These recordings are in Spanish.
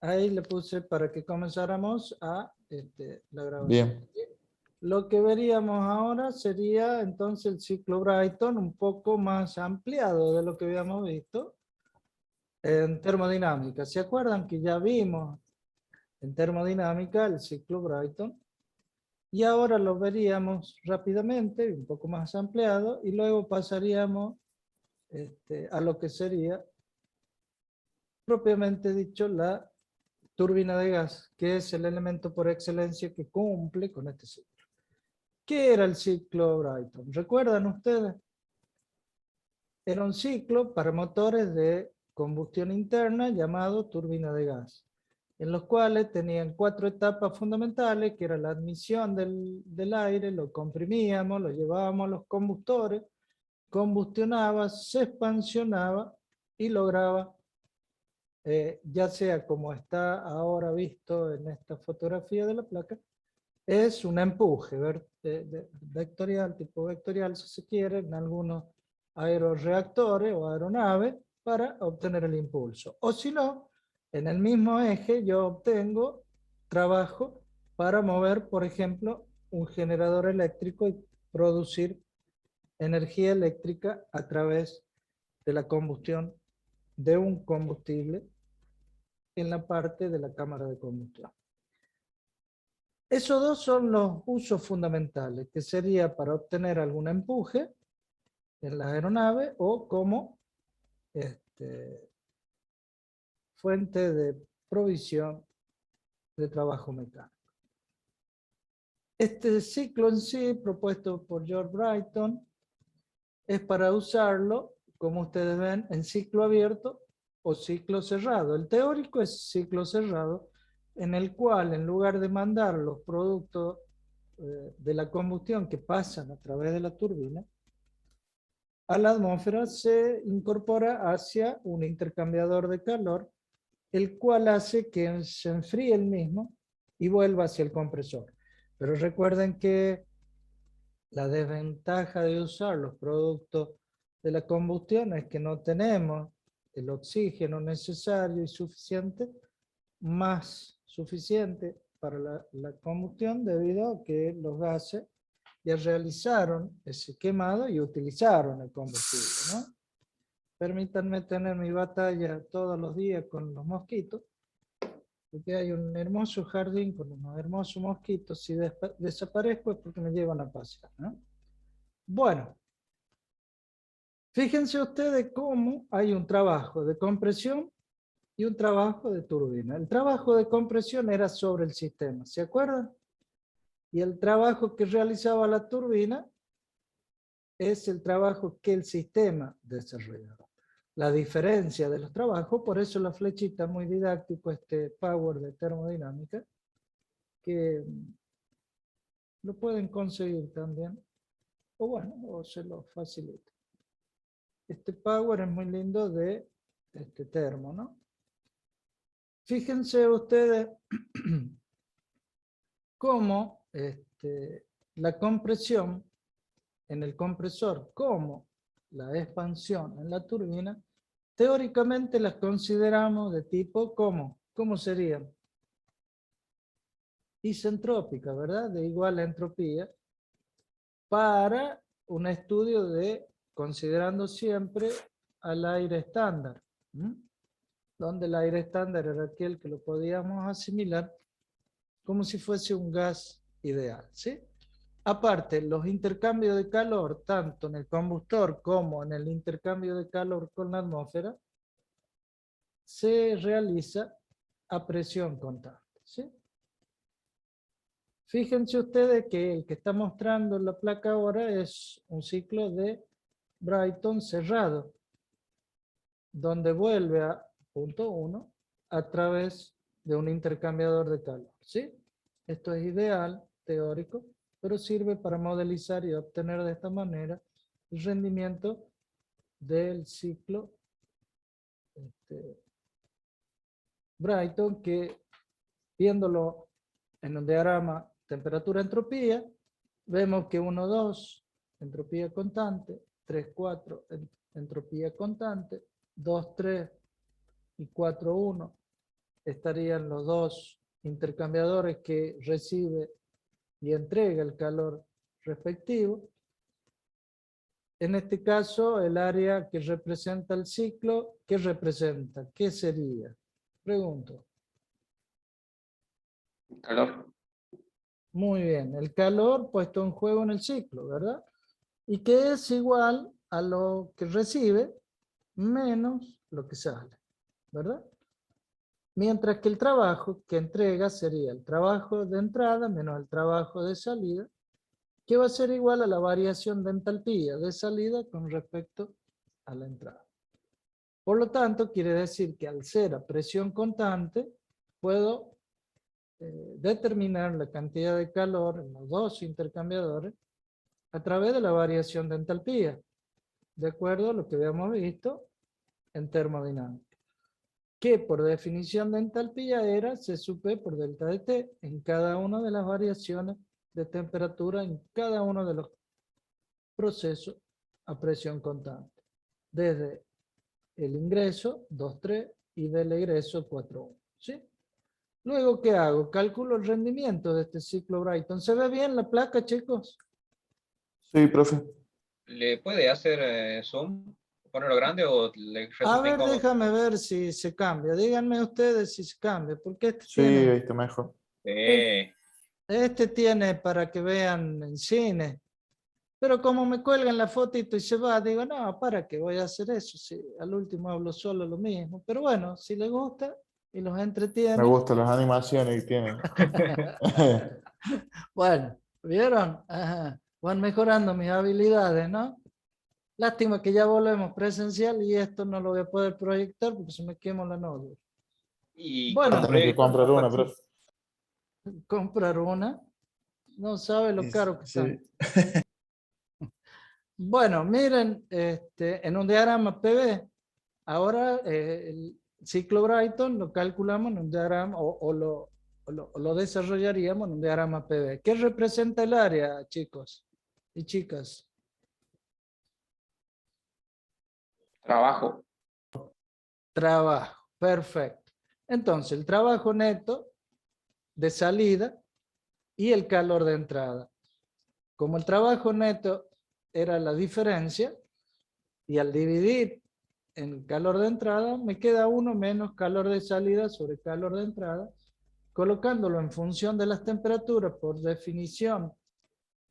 Ahí le puse para que comenzáramos a la grabación. Bien. Lo que veríamos ahora sería entonces el ciclo Brayton un poco más ampliado de lo que habíamos visto en termodinámica. ¿Se acuerdan que ya vimos en termodinámica el ciclo Brayton? Y ahora lo veríamos rápidamente, un poco más ampliado, y luego pasaríamos a lo que sería, propiamente dicho, la turbina de gas, que es el elemento por excelencia que cumple con este ciclo. ¿Qué era el ciclo Brayton? ¿Recuerdan ustedes? Era un ciclo para motores de combustión interna llamado turbina de gas, en los cuales tenían 4 etapas fundamentales, que era la admisión del aire, lo comprimíamos, lo llevábamos a los combustores, combustionaba, se expansionaba y lograba, ya sea como está ahora visto en esta fotografía de la placa, es un empuje vectorial, tipo vectorial si se quiere, en algunos aeroreactores o aeronaves para obtener el impulso. O si no, en el mismo eje yo obtengo trabajo para mover, por ejemplo, un generador eléctrico y producir energía eléctrica a través de la combustión de un combustible en la parte de la cámara de combustión. Esos dos son los usos fundamentales, que sería para obtener algún empuje en la aeronave o como fuente de provisión de trabajo mecánico. Este ciclo en sí, propuesto por George Brayton, es para usarlo, como ustedes ven, en ciclo abierto o ciclo cerrado. El teórico es ciclo cerrado, en el cual en lugar de mandar los productos de la combustión que pasan a través de la turbina, a la atmósfera se incorpora hacia un intercambiador de calor, el cual hace que se enfríe el mismo y vuelva hacia el compresor. Pero recuerden que la desventaja de usar los productos de la combustión es que no tenemos el oxígeno necesario y suficiente, más suficiente para la combustión, debido a que los gases ya realizaron ese quemado y utilizaron el combustible, ¿no? Permítanme tener mi batalla todos los días con los mosquitos, porque hay un hermoso jardín con unos hermosos mosquitos. Si desaparezco es porque me llevan a pasear, ¿no? Bueno, fíjense ustedes cómo hay un trabajo de compresión y un trabajo de turbina. El trabajo de compresión era sobre el sistema, ¿se acuerdan? Y el trabajo que realizaba la turbina es el trabajo que el sistema desarrollaba. La diferencia de los trabajos, por eso la flechita muy didáctico, este power de termodinámica, que lo pueden conseguir también, o bueno, o se lo facilita. Este power es muy lindo de este termo, ¿no? Fíjense ustedes cómo la compresión en el compresor, como la expansión en la turbina, teóricamente las consideramos de tipo ¿cómo serían? Isentrópica, ¿verdad? De igual entropía, para un estudio de, considerando siempre al aire estándar, donde el aire estándar era aquel que lo podíamos asimilar como si fuese un gas ideal, ¿sí? Aparte, los intercambios de calor, tanto en el combustor como en el intercambio de calor con la atmósfera, se realiza a presión constante, ¿sí? Fíjense ustedes que el que está mostrando la placa ahora es un ciclo de Brayton cerrado, donde vuelve a punto 1 a través de un intercambiador de calor, ¿sí? Esto es ideal, teórico, pero sirve para modelizar y obtener de esta manera el rendimiento del ciclo Brayton, que viéndolo en un diagrama temperatura-entropía, vemos que 1, 2, entropía constante, 3, 4, entropía constante, 2, 3, y 4,1 estarían los dos intercambiadores que recibe y entrega el calor respectivo. En este caso, el área que representa el ciclo, ¿qué representa? ¿Qué sería? Pregunto. Calor. Muy bien, el calor puesto en juego en el ciclo, ¿verdad? Y que es igual a lo que recibe menos lo que sale, ¿verdad? Mientras que el trabajo que entrega sería el trabajo de entrada menos el trabajo de salida, que va a ser igual a la variación de entalpía de salida con respecto a la entrada. Por lo tanto, quiere decir que al ser a presión constante, puedo determinar la cantidad de calor en los dos intercambiadores a través de la variación de entalpía, de acuerdo a lo que habíamos visto en termodinámica, que por definición de entalpía era C sub P por delta de T en cada una de las variaciones de temperatura en cada uno de los procesos a presión constante, desde el ingreso 2,3 y del egreso 4,1. ¿Sí? Luego, ¿qué hago? Calculo el rendimiento de este ciclo Brayton. ¿Se ve bien la placa, chicos? Sí, profe. ¿Le puede hacer zoom? ¿Ponerlo grande o le A resulta ver, incómodo? déjame ver si se cambia. Díganme ustedes si se cambia, porque Sí, ahí está mejor. este tiene para que vean en cine. Pero como me cuelgan la fotito y se va, digo, no, ¿para qué voy a hacer eso? Si al último hablo solo lo mismo. Pero bueno, si les gusta y los Me entretiene. gustan las animaciones que tienen. Bueno, ¿vieron? Ajá. Van mejorando mis habilidades, ¿no? Lástima que ya volvemos presencial y esto no lo voy a poder proyectar porque se me quema la notebook. Y Bueno, Va a tener que comprar una, profe. comprar una. No sabe lo caro que están. Sí. Bueno, miren, en un diagrama PV, ahora el ciclo Brayton lo calculamos en un diagrama o lo desarrollaríamos en un diagrama PV. ¿Qué representa el área, chicos y chicas? Trabajo. Trabajo, perfecto. Entonces, el trabajo neto de salida y el calor de entrada. Como el trabajo neto era la diferencia, y al dividir en calor de entrada, me queda 1 menos calor de salida sobre calor de entrada, colocándolo en función de las temperaturas por definición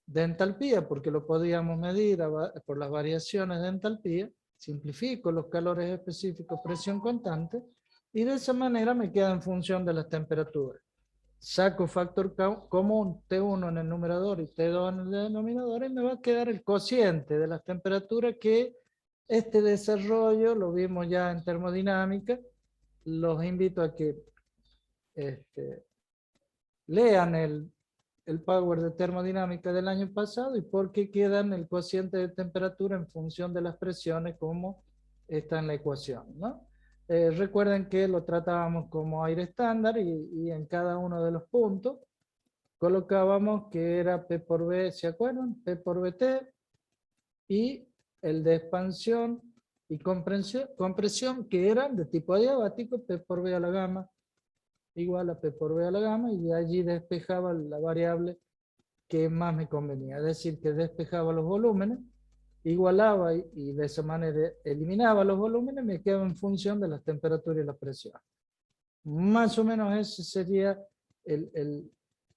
de entalpía, porque lo podíamos medir por las variaciones de entalpía, simplifico los calores específicos, presión constante, y de esa manera me queda en función de las temperaturas. Saco factor común T1 en el numerador y T2 en el denominador y me va a quedar el cociente de las temperaturas que este desarrollo lo vimos ya en termodinámica. Los invito a que lean el Power de termodinámica del año pasado y por qué quedan el cociente de temperatura en función de las presiones como está en la ecuación, ¿no? Recuerden que lo tratábamos como aire estándar y en cada uno de los puntos colocábamos que era P por B, ¿se acuerdan? P por BT y el de expansión y compresión que eran de tipo adiabático, P por B a la gamma igual a P por B a la gamma, y de allí despejaba la variable que más me convenía, es decir, que despejaba los volúmenes, igualaba y de esa manera eliminaba los volúmenes, me quedaba en función de las temperaturas y la presión. Más o menos ese sería el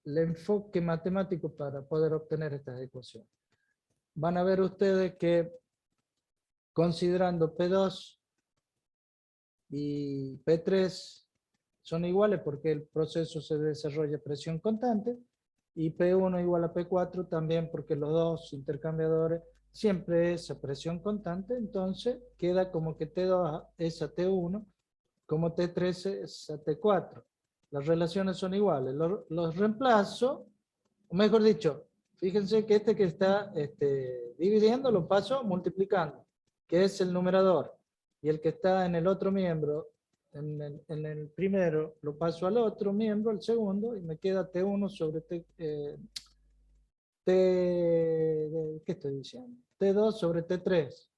enfoque matemático para poder obtener estas ecuaciones. Van a ver ustedes que considerando P2 y P3 son iguales porque el proceso se desarrolla a presión constante, y P1 igual a P4 también porque los dos intercambiadores siempre es a presión constante, entonces queda como que T2 es a T1, como T3 es a T4. Las relaciones son iguales, los reemplazo, o mejor dicho, fíjense que este que está dividiendo lo paso multiplicando, que es el numerador, y el que está en el otro miembro, en el primero, lo paso al otro miembro, el segundo, y me queda T1 sobre ¿qué estoy diciendo? T2 sobre T3,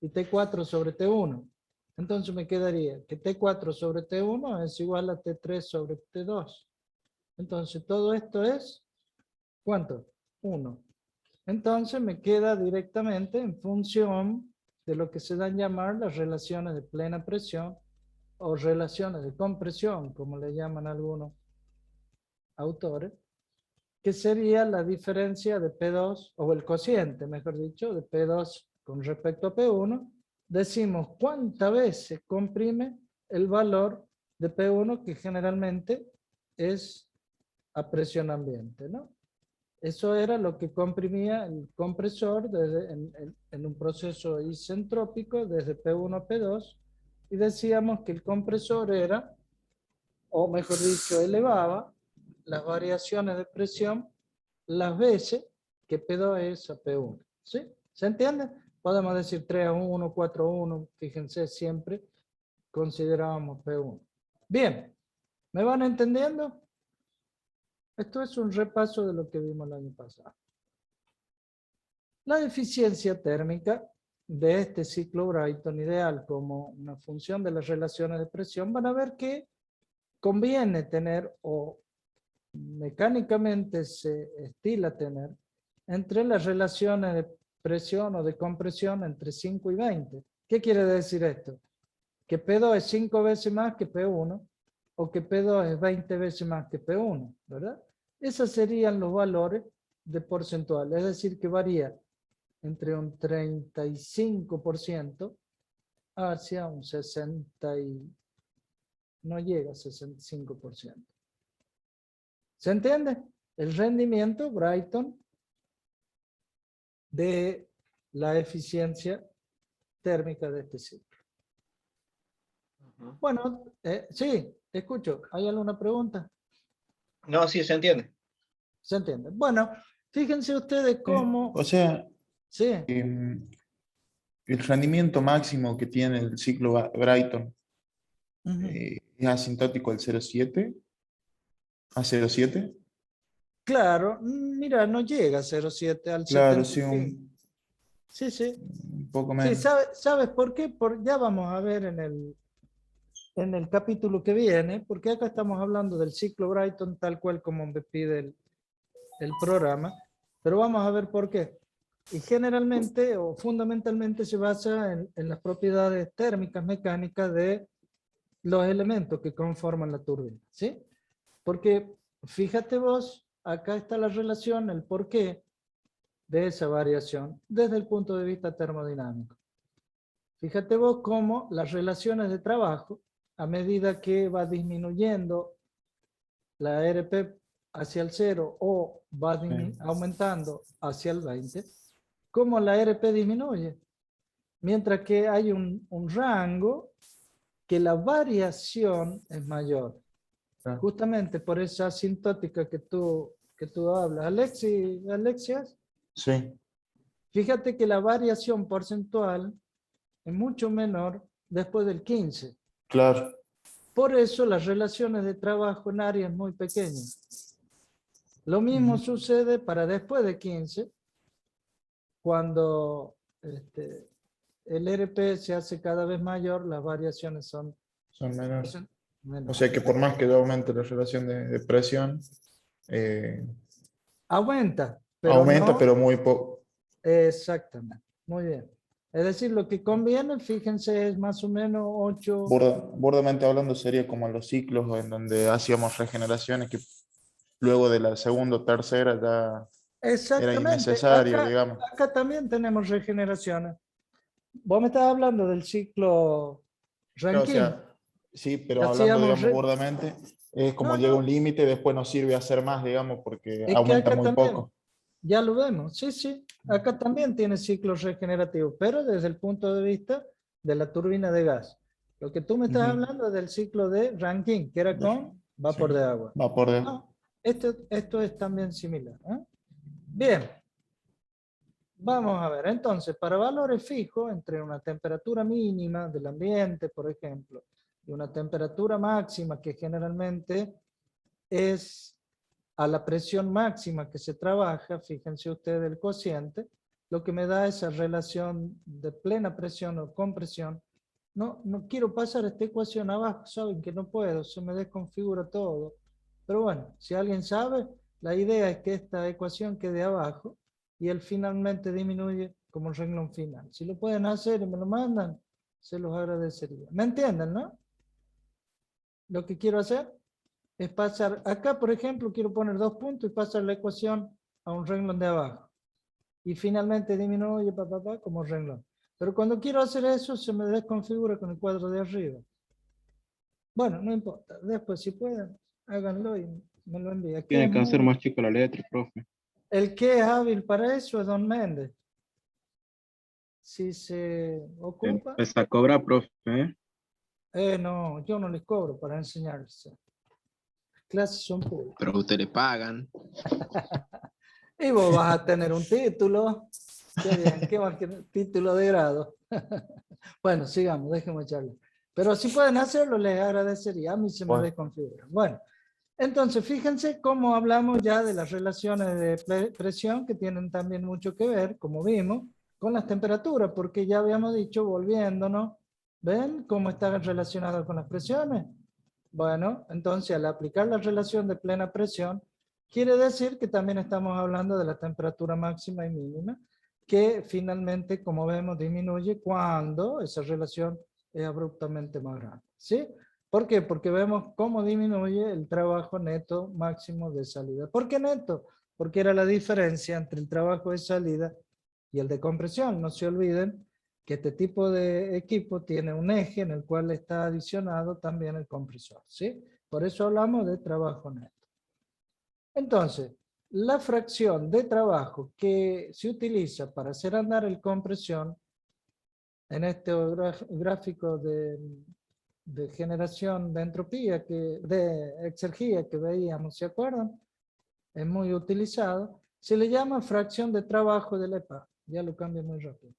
y T4 sobre T1. Entonces me quedaría que T4 sobre T1 es igual a T3 sobre T2. Entonces todo esto es, ¿cuánto? 1. Entonces me queda directamente en función de lo que se dan a llamar las relaciones de plena presión o relaciones de compresión, como le llaman algunos autores, que sería la diferencia de P2, o el cociente, mejor dicho, de P2 con respecto a P1. Decimos cuántas veces comprime el valor de P1, que generalmente es a presión ambiente, ¿no? Eso era lo que comprimía el compresor en un proceso isentrópico desde P1 a P2, y decíamos que el compresor era, o mejor dicho, elevaba las variaciones de presión las veces que P2 es a P1. ¿Sí? ¿Se entiende? Podemos decir 3 a 1, 4 a 1, fíjense, siempre considerábamos P1. Bien, ¿me van entendiendo? Esto es un repaso de lo que vimos el año pasado. La eficiencia térmica de este ciclo Brayton ideal como una función de las relaciones de presión, van a ver que conviene tener, o mecánicamente se estila tener, entre las relaciones de presión o de compresión entre 5 y 20. ¿Qué quiere decir esto? Que P2 es 5 veces más que P1, o que P2 es 20 veces más que P1, ¿verdad? Esos serían los valores de porcentual, es decir, que varía entre un 35% hacia un 60 y no llega a 65%. ¿Se entiende? El rendimiento Brayton de la eficiencia térmica de este ciclo. Ujú. Bueno, sí, escucho. ¿Hay alguna pregunta? No, sí, se entiende. ¿Se entiende? Bueno, fíjense ustedes cómo... O sea, Sí, el rendimiento máximo que tiene el ciclo Brayton ujú. es asintótico al 0,7 a 0,7. Claro, mira, no llega a 0,7 al Claro, 70 sí, y pico. Sí, sí. un poco Sí, menos. ¿sabes por qué? Ya vamos a ver en el capítulo que viene, porque acá estamos hablando del ciclo Brayton tal cual como me pide el programa, pero vamos a ver por qué. Y generalmente o fundamentalmente se basa en las propiedades térmicas mecánicas de los elementos que conforman la turbina, ¿sí? Porque fíjate vos, acá está la relación, el porqué de esa variación desde el punto de vista termodinámico. Fíjate vos cómo las relaciones de trabajo, a medida que va disminuyendo la RP hacia el 0 o va Sí. aumentando hacia el 20, cómo la RP disminuye. Mientras que hay un rango que la variación es mayor. Claro. Justamente por esa asintótica que tú hablas. Alexias, Sí, fíjate que la variación porcentual es mucho menor después del 15. claro. Por eso las relaciones de trabajo en áreas muy pequeñas. Lo mismo Ujú. sucede para después de 15, cuando el RP se hace cada vez mayor, las variaciones son Son menores. O menores. sea que por más que yo aumente la relación de presión, eh, Aumenta, pero aumenta, no pero muy poco. exactamente. Muy bien. Es decir, lo que conviene, fíjense, es más o menos 8. Burdamente hablando, sería como los ciclos en donde hacíamos regeneraciones que luego de la segunda o tercera ya era Exactamente. innecesario, digamos. Acá también tenemos regeneraciones. Vos me estás hablando del ciclo Claro, o Rankine. sea, sí, Que pero hablando, hacíamos... digamos, burdamente, es como No, llega un no, límite, después no sirve hacer más, digamos, porque es que aumenta acá muy también, poco. ya lo vemos. Sí, sí. Acá también tiene ciclos regenerativos, pero desde el punto de vista de la turbina de gas. Lo que tú me estás Ujú. hablando es del ciclo de Rankine, que era con Sí, vapor de agua. va por de... No, esto es también similar. Bien, vamos a ver. Entonces, para valores fijos, entre una temperatura mínima del ambiente, por ejemplo, y una temperatura máxima, que generalmente es a la presión máxima que se trabaja, fíjense ustedes el cociente, lo que me da esa relación de plena presión o compresión no quiero pasar esta ecuación abajo, saben que no puedo, se me desconfigura todo. Pero bueno, si alguien sabe, la idea es que esta ecuación quede abajo y él finalmente disminuye como renglón final. Si lo pueden hacer y me lo mandan, se los agradecería. ¿Me entienden, no? Lo que quiero hacer es pasar, acá por ejemplo quiero poner 2 puntos y pasar la ecuación a un renglón de abajo. Y finalmente disminuye como renglón. Pero cuando quiero hacer eso se me desconfigura con el cuadro de arriba. Bueno, no importa. Después si pueden, háganlo y me lo envían. Tiene que hacer más chico la letra, profe. El que es hábil para eso es Don Méndez. Si se ocupa. Empieza a cobrar, profe. No, yo no les cobro para enseñarles. Las clases son públicas. Pero a usted le pagan. Y vos vas a tener un título. Qué bien, qué más que título de grado. Bueno, sigamos, déjenme echarle. Pero si pueden hacerlo, les agradecería. A mí se me desconfigura. Bueno, entonces fíjense cómo hablamos ya de las relaciones de presión que tienen también mucho que ver, como vimos, con las temperaturas, porque ya habíamos dicho, volviéndonos, ¿ven cómo están relacionadas con las presiones? Bueno, entonces al aplicar la relación de plena presión, quiere decir que también estamos hablando de la temperatura máxima y mínima, que finalmente, como vemos, disminuye cuando esa relación es abruptamente más grande. ¿Sí? ¿Por qué? Porque vemos cómo disminuye el trabajo neto máximo de salida. ¿Por qué neto? Porque era la diferencia entre el trabajo de salida y el de compresión. No se olviden que este tipo de equipo tiene un eje en el cual está adicionado también el compresor. ¿Sí? Por eso hablamos de trabajo neto. Entonces, la fracción de trabajo que se utiliza para hacer andar el compresión, en este gráfico de generación de entropía, de exergía que veíamos, ¿se acuerdan? Es muy utilizado. Se le llama fracción de trabajo del EPA. Ya lo cambio muy rápido.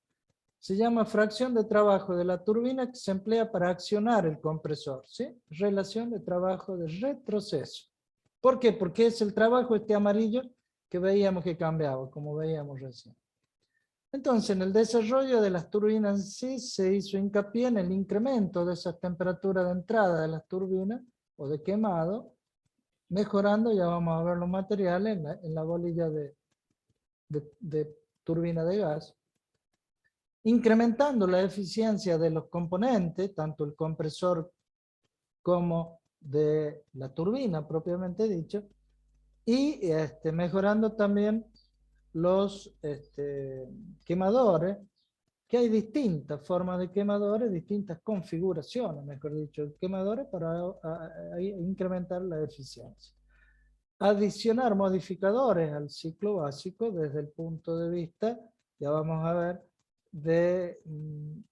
Se llama fracción de trabajo de la turbina que se emplea para accionar el compresor. ¿Sí? Relación de trabajo de retroceso. ¿Por qué? Porque es el trabajo este amarillo que veíamos que cambiaba, como veíamos recién. Entonces, en el desarrollo de las turbinas en sí se hizo hincapié en el incremento de esa temperatura de entrada de las turbinas o de quemado, mejorando, ya vamos a ver los materiales en la bolilla de turbina de gas, incrementando la eficiencia de los componentes, tanto el compresor como de la turbina propiamente dicho, y mejorando también los quemadores, que hay distintas formas de quemadores, distintas configuraciones, mejor dicho, quemadores para incrementar la eficiencia. Adicionar modificadores al ciclo básico desde el punto de vista, ya vamos a ver, de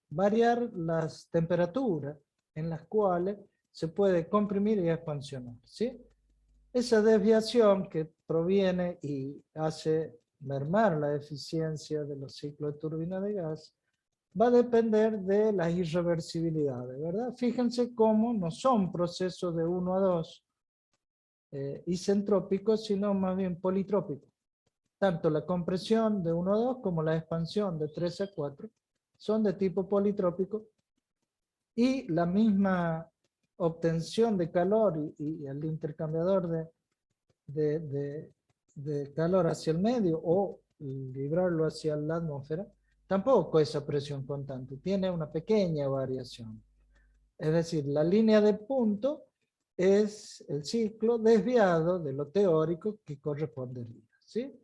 variar las temperaturas en las cuales se puede comprimir y expansionar, ¿sí? Esa desviación que proviene y hace mermar la eficiencia de los ciclos de turbina de gas va a depender de las irreversibilidades, ¿verdad? Fíjense cómo no son procesos de 1 a 2 isentrópicos, sino más bien politrópicos. Tanto la compresión de 1 a 2 como la expansión de 3 a 4 son de tipo politrópico y la misma obtención de calor y el intercambiador de calor hacia el medio o librarlo hacia la atmósfera, tampoco es a presión constante, tiene una pequeña variación. Es decir, la línea de punto es el ciclo desviado de lo teórico que correspondería, ¿sí?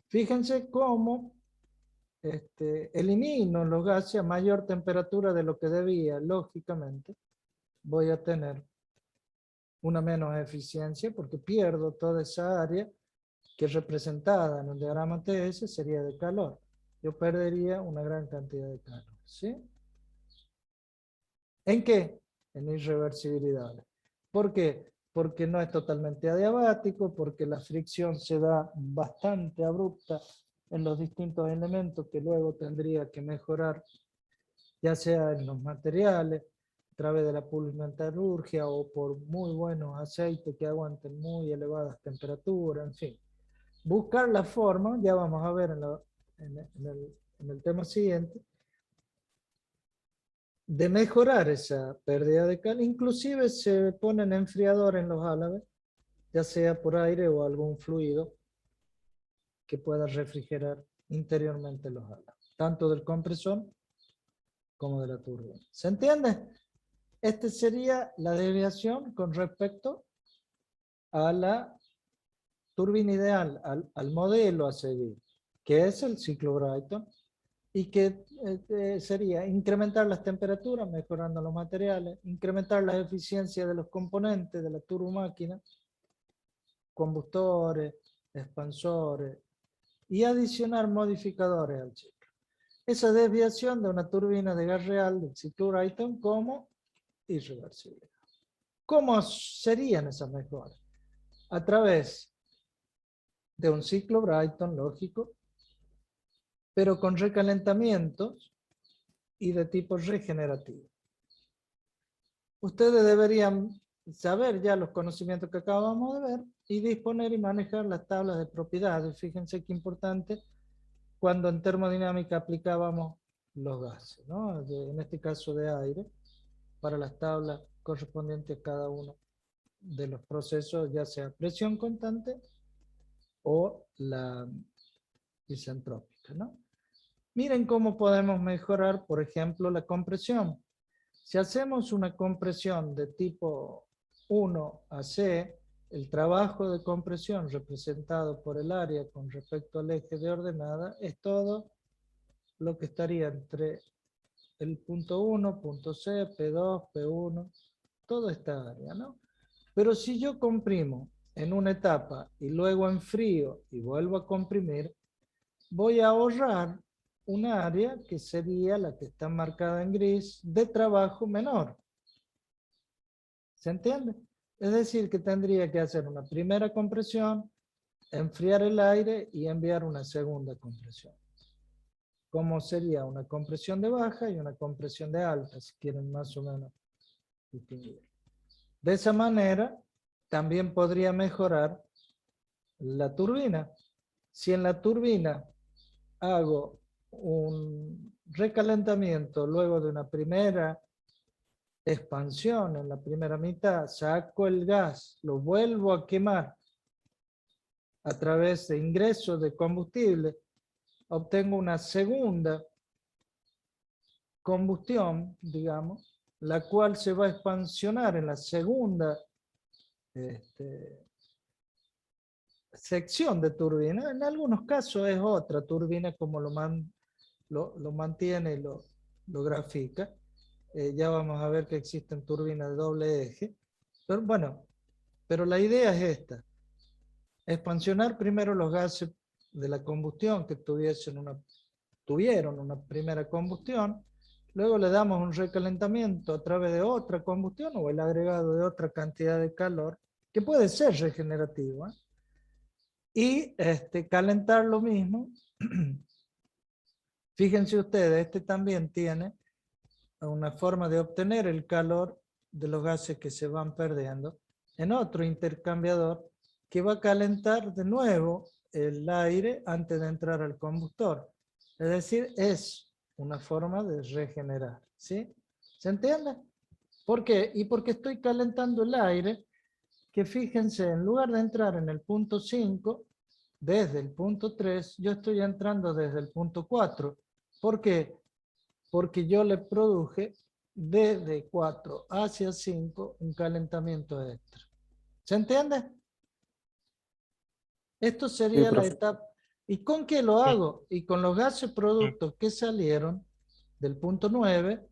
Fíjense cómo elimino los gases a mayor temperatura de lo que debía, lógicamente, voy a tener una menos eficiencia porque pierdo toda esa área que representada en el diagrama TS sería de calor. Yo perdería una gran cantidad de calor, ¿sí? ¿En qué? En irreversibilidad. ¿Por qué? Porque no es totalmente adiabático, porque la fricción se da bastante abrupta en los distintos elementos que luego tendría que mejorar, ya sea en los materiales, a través de la pulmetalurgia o por muy buenos aceites que aguanten muy elevadas temperaturas, en fin. Buscar la forma, ya vamos a ver en el tema siguiente, de mejorar esa pérdida de calor. Inclusive se ponen enfriadores en los álabes, ya sea por aire o algún fluido que pueda refrigerar interiormente los álabes, tanto del compresor como de la turbina. ¿Se entiende? Esta sería la desviación con respecto a la turbina ideal, al modelo a seguir, que es el ciclo Brayton, y que sería incrementar las temperaturas, mejorando los materiales, incrementar la eficiencia de los componentes de la turbomáquina, combustores, expansores, y adicionar modificadores al ciclo. Esa desviación de una turbina de gas real del ciclo Brayton como irreversible. ¿Cómo serían esas mejoras? A través de un ciclo Brayton lógico, pero con recalentamientos y de tipo regenerativo. Ustedes deberían saber ya los conocimientos que acabamos de ver y disponer y manejar las tablas de propiedades. Fíjense qué importante cuando en termodinámica aplicábamos los gases, ¿no? En este caso de aire, para las tablas correspondientes a cada uno de los procesos, ya sea presión constante o la isentrópica, ¿no? Miren cómo podemos mejorar, por ejemplo, la compresión. Si hacemos una compresión de tipo 1 a C, el trabajo de compresión representado por el área con respecto al eje de ordenada es todo lo que estaría entre el punto 1, punto C, P2, P1, toda esta área, ¿no? Pero si yo comprimo en una etapa y luego enfrío y vuelvo a comprimir, voy a ahorrar un área que sería la que está marcada en gris de trabajo menor. ¿Se entiende? Es decir, que tendría que hacer una primera compresión, enfriar el aire y enviar una segunda compresión. Como sería una compresión de baja y una compresión de alta, si quieren más o menos distinguir. De esa manera, también podría mejorar la turbina. Si en la turbina hago un recalentamiento luego de una primera expansión en la primera mitad, saco el gas, lo vuelvo a quemar a través de ingreso de combustible, obtengo una segunda combustión, digamos, la cual se va a expansionar en la segunda sección de turbina. En algunos casos es otra turbina como lo mantiene y lo grafica. Ya vamos a ver que existen turbinas de doble eje. Pero bueno, pero la idea es esta. Expansionar primero los gases de la combustión que tuvieron una primera combustión. Luego le damos un recalentamiento a través de otra combustión o el agregado de otra cantidad de calor, que puede ser regenerativo, ¿eh? Y calentar lo mismo. Fíjense ustedes, también tiene una forma de obtener el calor de los gases que se van perdiendo en otro intercambiador que va a calentar de nuevo el aire antes de entrar al combustor. Es decir, es una forma de regenerar, ¿sí? ¿Se entiende? ¿Por qué? Y porque estoy calentando el aire, que fíjense, en lugar de entrar en el punto 5, desde el punto 3, yo estoy entrando desde el punto 4. ¿Por qué? Porque yo le produje desde 4 hacia 5 un calentamiento extra. ¿Se entiende? Esto sería la etapa. ¿Y con qué lo hago? Y con los gases productos que salieron del punto 9,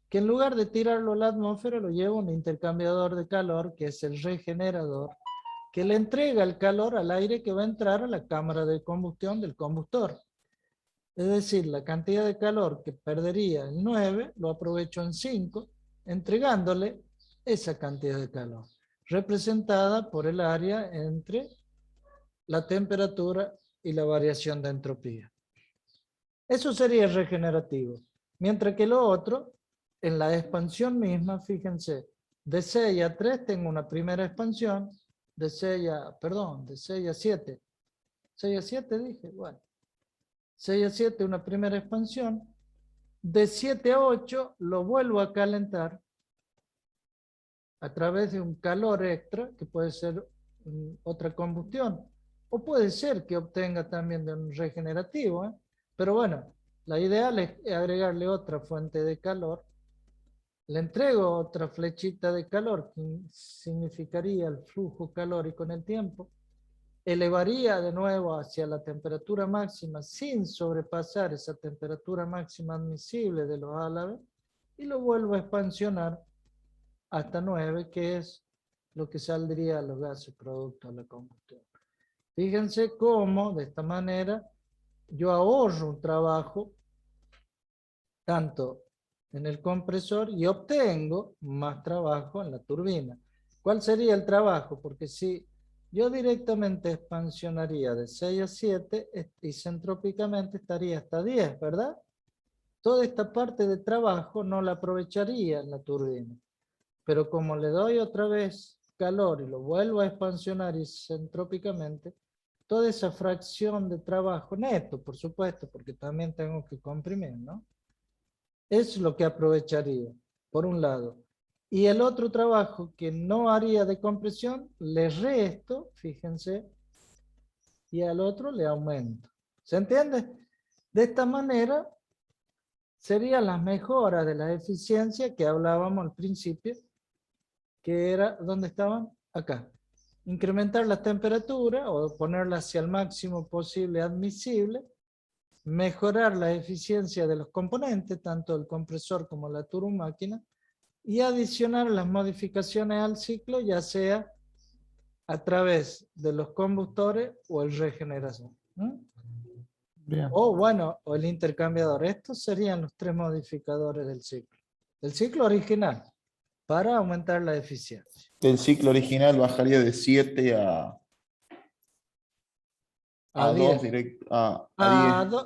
que en lugar de tirarlo a la atmósfera, lo llevo a un intercambiador de calor, que es el regenerador, que le entrega el calor al aire que va a entrar a la cámara de combustión del combustor. Es decir, la cantidad de calor que perdería en 9, lo aprovecho en 5, entregándole esa cantidad de calor, representada por el área entre la temperatura y la variación de entropía. Eso sería regenerativo. Mientras que lo otro, en la expansión misma, fíjense, de 6 a 3 tengo una primera expansión, de 6 a 7. 6 a 7 dije, bueno. 6 a 7 una primera expansión, de 7 a 8 lo vuelvo a calentar a través de un calor extra, que puede ser otra combustión, o puede ser que obtenga también de un regenerativo, ¿eh? Pero bueno, la ideal es agregarle otra fuente de calor. Le entrego otra flechita de calor, que significaría el flujo calórico en el tiempo. Elevaría de nuevo hacia la temperatura máxima sin sobrepasar esa temperatura máxima admisible de los álabes y lo vuelvo a expansionar hasta 9, que es lo que saldría a los gases producto de la combustión. Fíjense cómo de esta manera yo ahorro un trabajo tanto en el compresor y obtengo más trabajo en la turbina. ¿Cuál sería el trabajo? Porque si yo directamente expansionaría de 6 a 7 isentrópicamente estaría hasta 10, ¿verdad? Toda esta parte de trabajo no la aprovecharía en la turbina. Pero como le doy otra vez calor y lo vuelvo a expansionar isentrópicamente, toda esa fracción de trabajo neto, por supuesto, porque también tengo que comprimir, ¿no? Es lo que aprovecharía, por un lado. Y el otro trabajo que no haría de compresión, le resto, fíjense, y al otro le aumento. ¿Se entiende? De esta manera, serían las mejoras de la eficiencia que hablábamos al principio, que era, ¿dónde estaban? Acá. Incrementar la temperatura o ponerla hacia el máximo posible admisible, mejorar la eficiencia de los componentes, tanto el compresor como la turbomáquina, y adicionar las modificaciones al ciclo, ya sea a través de los combustores o el regeneración. Bien. O bueno, o el intercambiador. Estos serían los 3 modificadores del ciclo. El ciclo original, para aumentar la eficiencia. Del ciclo original bajaría de 7 a A 2 10. directo, a A 10. 2,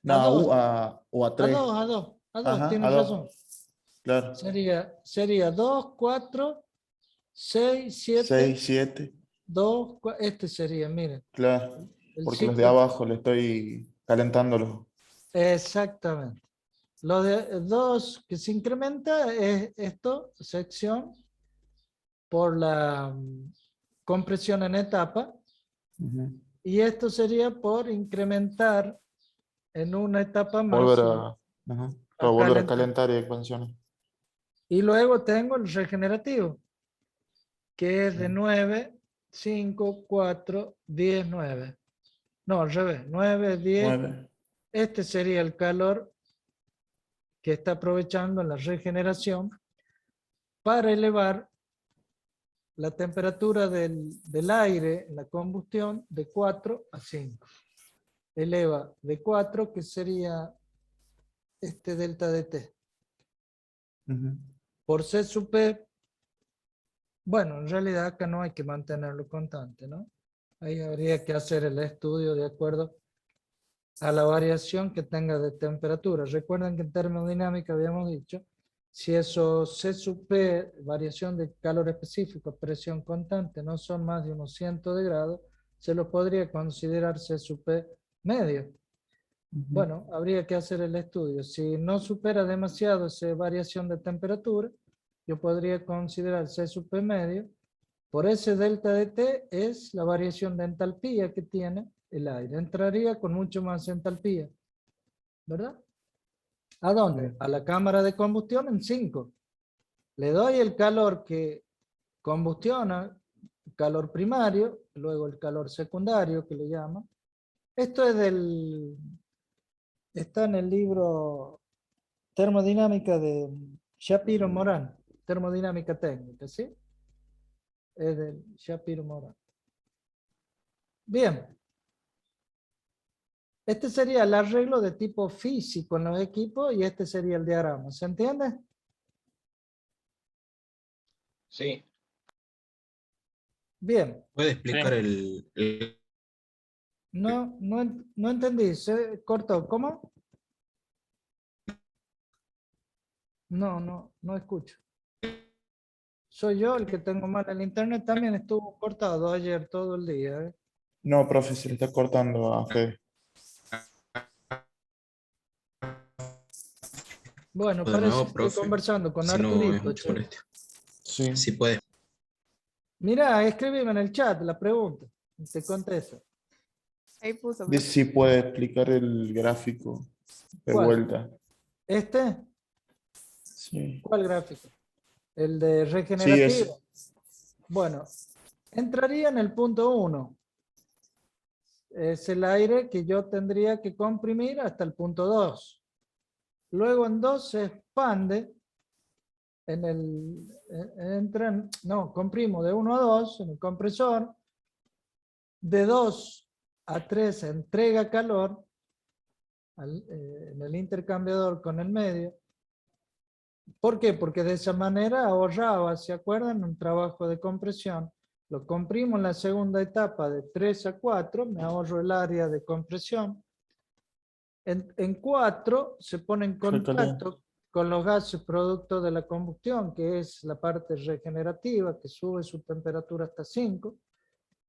No, a 2. o a A 3. 2, a 2. A 2, Ajá, a tienes 2. razón. Claro. Sería 2, 4, 6, 7, 6, 7. 2, este sería, miren, Claro. el Porque los de ciclo. abajo le estoy calentándolos. Exactamente. Lo de 2 que se incrementa es esto, sección, por la compresión en etapa, Ujú. y esto sería por incrementar en una etapa más Volver a, ajá, para a volver a calentar. calentar y expansionar. Y luego tengo el regenerativo, que es de 9, 5, 4, 10, 9. No, al revés, 9, 10. 9. Este sería el calor que está aprovechando la regeneración para elevar la temperatura del aire en la combustión de 4 a 5. Eleva de 4, que sería este delta de T. Ujú. Por C sub P, bueno, en realidad acá no hay que mantenerlo constante, ¿no? Ahí habría que hacer el estudio de acuerdo a la variación que tenga de temperatura. Recuerden que en termodinámica habíamos dicho, si eso C sub P, variación de calor específico, presión constante, no son más de unos cientos de grados, se lo podría considerar C sub P medio. Bueno, habría que hacer el estudio. Si no supera demasiado esa variación de temperatura, yo podría considerar C sub P medio. Por ese delta de T es la variación de entalpía que tiene el aire. Entraría con mucho más entalpía, ¿verdad? ¿A dónde? A la cámara de combustión en 5. Le doy el calor que combustiona, calor primario, luego el calor secundario que le llama. Esto es está en el libro Termodinámica de Shapiro Morán, termodinámica técnica, ¿sí? Es de Shapiro Morán. Bien. Este sería el arreglo de tipo físico en los equipos y este sería el diagrama. ¿Se entiende? Sí. Bien. ¿Puede explicar No entendí. ¿Se cortó? ¿Cómo? No escucho. Soy yo el que tengo mal el internet. También estuvo cortado ayer todo el día. ¿Eh? No, profe, se le está cortando a Fede. Bueno, O de parece nuevo, que estoy profe, conversando con si no es Arturito. mucha che. molestia. Sí. Si puede. Mirá, escríbeme en el chat la pregunta. Y te contesto. Ahí puso, De profe. si puede explicar el gráfico de ¿Cuál? vuelta. ¿Este? Sí. ¿Cuál gráfico? ¿El de Sí, regenerativo? Bueno, entraría en el punto 1. Es el aire que yo tendría que comprimir hasta el punto 2. Luego en 2 se expande, comprimo de 1 a 2 en el compresor, de 2 a 3 se entrega calor en el intercambiador con el medio. ¿Por qué? Porque de esa manera ahorraba, ¿se acuerdan? Un trabajo de compresión. Lo comprimo en la segunda etapa de 3 a 4, me ahorro el área de compresión. En 4 se pone en contacto con los gases producto de la combustión, que es la parte regenerativa, que sube su temperatura hasta 5.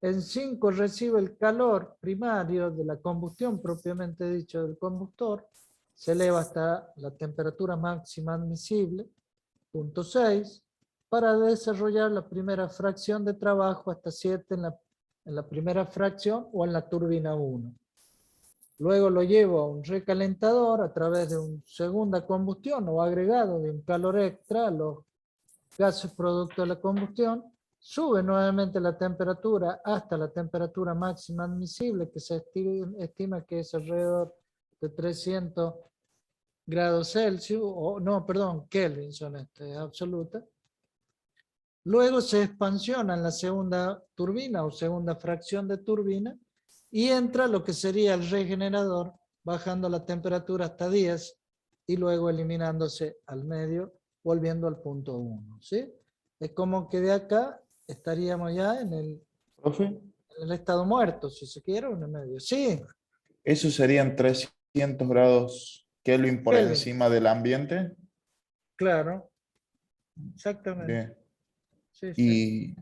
En 5 recibe el calor primario de la combustión, propiamente dicho del combustor, se eleva hasta la temperatura máxima admisible, punto 6, para desarrollar la primera fracción de trabajo hasta 7 en la primera fracción o en la turbina 1. Luego lo llevo a un recalentador a través de una segunda combustión o agregado de un calor extra a los gases producto de la combustión. Sube nuevamente la temperatura hasta la temperatura máxima admisible, que se estima que es alrededor de 300 grados Celsius, o no, perdón, Kelvin son absoluta. Luego se expansiona en la segunda turbina o segunda fracción de turbina y entra lo que sería el regenerador, bajando la temperatura hasta 10 y luego eliminándose al medio, volviendo al punto 1. ¿Sí? Es como que de acá estaríamos ya ¿Profe? en el estado muerto, si se quiere, o en el medio. Sí, Eso serían 300 grados Kelvin por Kelvin. encima del ambiente. claro, exactamente. Bien. Sí, sí.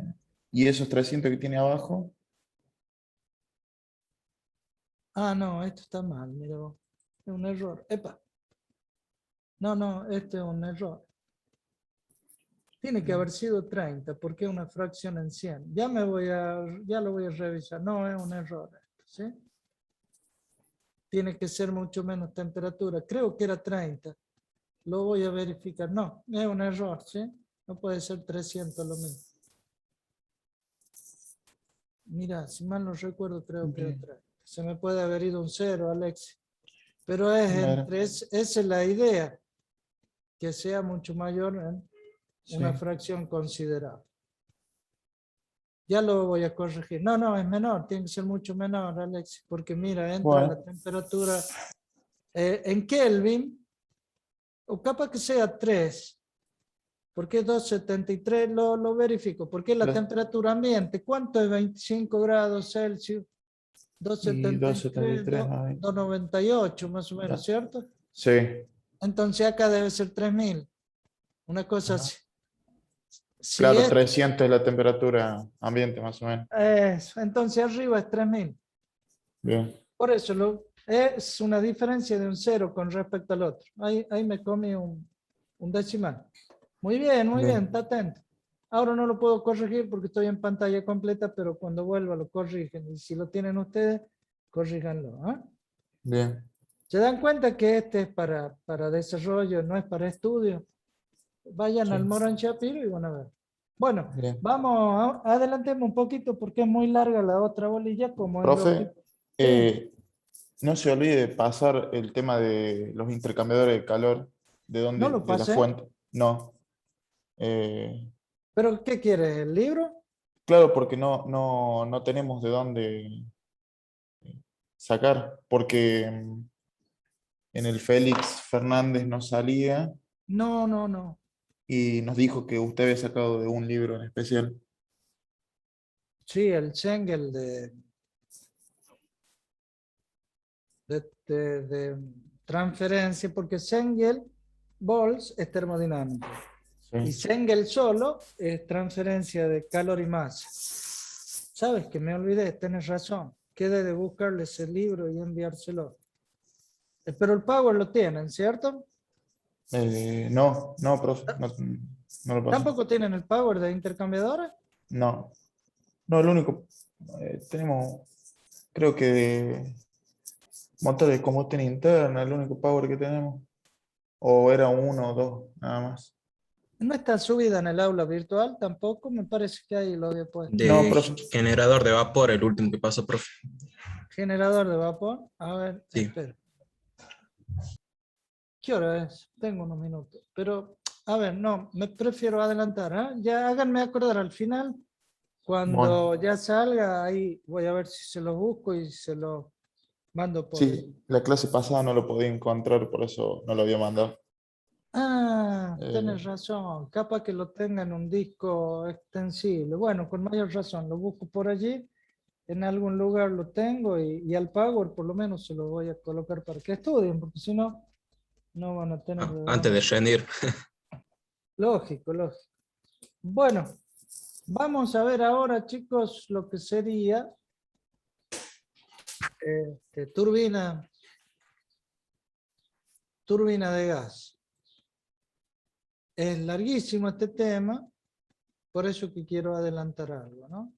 Y esos 300 que tiene abajo. Ah, no, esto está mal, mira vos. Es un error. Epa. No, este es un error. Tiene que haber sido 30, porque es una fracción en 100. Ya lo voy a revisar. No, es un error esto, ¿sí? Tiene que ser mucho menos temperatura. Creo que era 30. Lo voy a verificar. No, es un error, ¿sí? No puede ser 300 lo mismo. Mira, si mal no recuerdo, creo que era 30. Se me puede haber ido un 0, Alex. Pero esa es la idea, que sea mucho mayor en una fracción considerable. Ya lo voy a corregir. No, es menor, tiene que ser mucho menor, Alex, porque mira, entra la temperatura en Kelvin, o capaz que sea 3, porque 273 lo verifico, porque la temperatura ambiente, ¿cuánto es 25 grados Celsius? 273, 298 más o menos, ¿cierto? Sí. Entonces acá debe ser 3000, una cosa así. Si Claro, 300 es la temperatura ambiente más o menos. entonces arriba es 3000. Bien. Por eso es una diferencia de un 0 con respecto al otro. Ahí me comí un decimal. Muy bien, está atento. Ahora no lo puedo corregir porque estoy en pantalla completa, pero cuando vuelva lo corrigen. Y si lo tienen ustedes, corríjanlo. Bien. ¿Se dan cuenta que este es para desarrollo, no es para estudio? Vayan al Moran Shapiro y van a ver. Bueno, Bien. vamos, adelantemos un poquito porque es muy larga la otra bolilla. Como Profe, Sí. no se olvide de pasar el tema de los intercambiadores de calor, ¿No lo de la pasé? fuente. No. ¿Pero qué quieres? ¿El libro? Claro, porque no tenemos de dónde sacar, porque en el Félix Fernández no salía No. y nos dijo que usted había sacado de un libro en especial. Sí, el Schengel de transferencia, porque Schengel Bols es termodinámico. Y Sí. Schengel solo es transferencia de calor y masa. ¿Sabes que me olvidé? Tienes razón. Quedé de buscarle ese libro y enviárselo. Pero el Power lo tienen, ¿cierto? No, no, profe, no lo paso. ¿Tampoco tienen el power de intercambiadora? No, no, el único, tenemos, creo que motor de combustión interna, el único power que tenemos. O era uno o dos, nada más. No está subida en el aula virtual tampoco, me parece que ahí lo había puesto. No, De profe. generador de vapor, el último que pasó, profe. Generador de vapor. A ver, Sí. espera. ¿Qué hora es? Tengo unos minutos. Pero, a ver, no, me prefiero adelantar. ¿Eh? Ya háganme acordar al final. Cuando Bueno. ya salga, ahí voy a ver si se los busco y se los mando por... Sí, la clase pasada no lo podía encontrar, por eso no lo había mandado. Ah, tenés Eh, razón. Capaz que lo tenga en un disco extensible. Bueno, con mayor razón, lo busco por allí. En algún lugar lo tengo y al Power por lo menos se lo voy a colocar para que estudien, porque si no, no van a tener de Antes de dónde. rendir. Lógico, lógico. Bueno, vamos a ver ahora, chicos, lo que sería turbina de gas. Es larguísimo este tema, por eso que quiero adelantar algo, ¿no?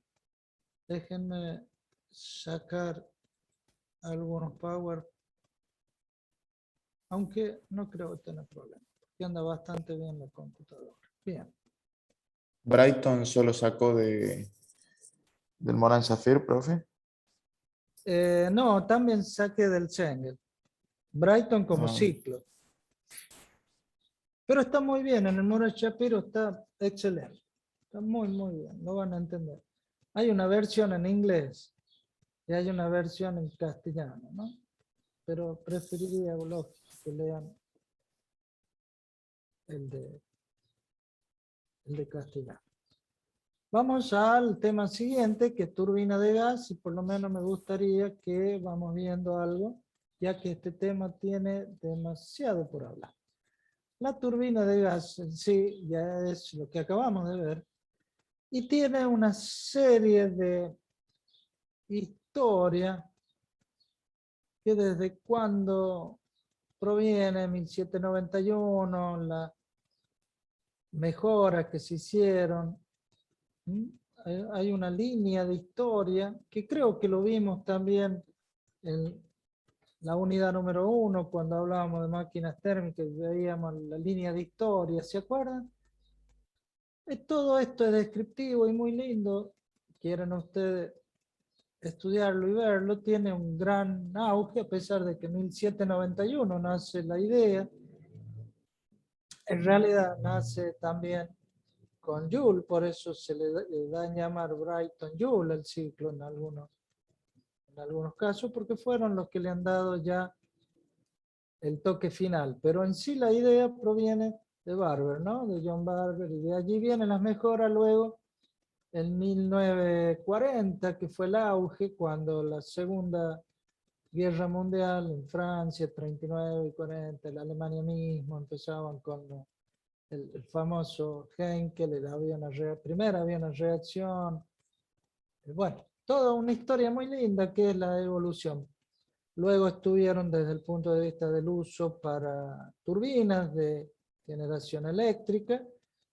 Déjenme sacar algunos Power, aunque no creo tener problema, porque anda bastante bien la computadora. Bien. Brighton solo sacó del Morán Zafir, profe. No, también saqué del Schengel. Brighton como Ah. ciclo. Pero está muy bien, en el Moral Shapiro está excelente. Está muy, muy bien, lo van a entender. Hay una versión en inglés y hay una versión en castellano, ¿no? Pero preferiría lógico, que lean el de castellano. Vamos al tema siguiente, que es turbina de gas, y por lo menos me gustaría que vamos viendo algo, ya que este tema tiene demasiado por hablar. La turbina de gas en sí ya es lo que acabamos de ver, y tiene una serie de historia que desde cuando proviene 1791, la mejora que se hicieron. Hay una línea de historia que creo que lo vimos también en la unidad número 1 cuando hablábamos de máquinas térmicas, veíamos la línea de historia, ¿se acuerdan? Todo esto es descriptivo y muy lindo. Quieren ustedes estudiarlo y verlo, tiene un gran auge a pesar de que en 1791 nace la idea. En realidad nace también con Joule, por eso se le da a llamar Brighton Joule el ciclo en algunos casos, porque fueron los que le han dado ya el toque final. Pero en sí la idea proviene de Barber, ¿no? De John Barber, y de allí vienen las mejoras luego en 1940, que fue el auge cuando la Segunda Guerra Mundial en Francia, 39 y 40, en Alemania mismo, empezaban con el famoso Henkel, primera avión a reacción. Bueno, toda una historia muy linda que es la evolución. Luego estuvieron desde el punto de vista del uso para turbinas de generación eléctrica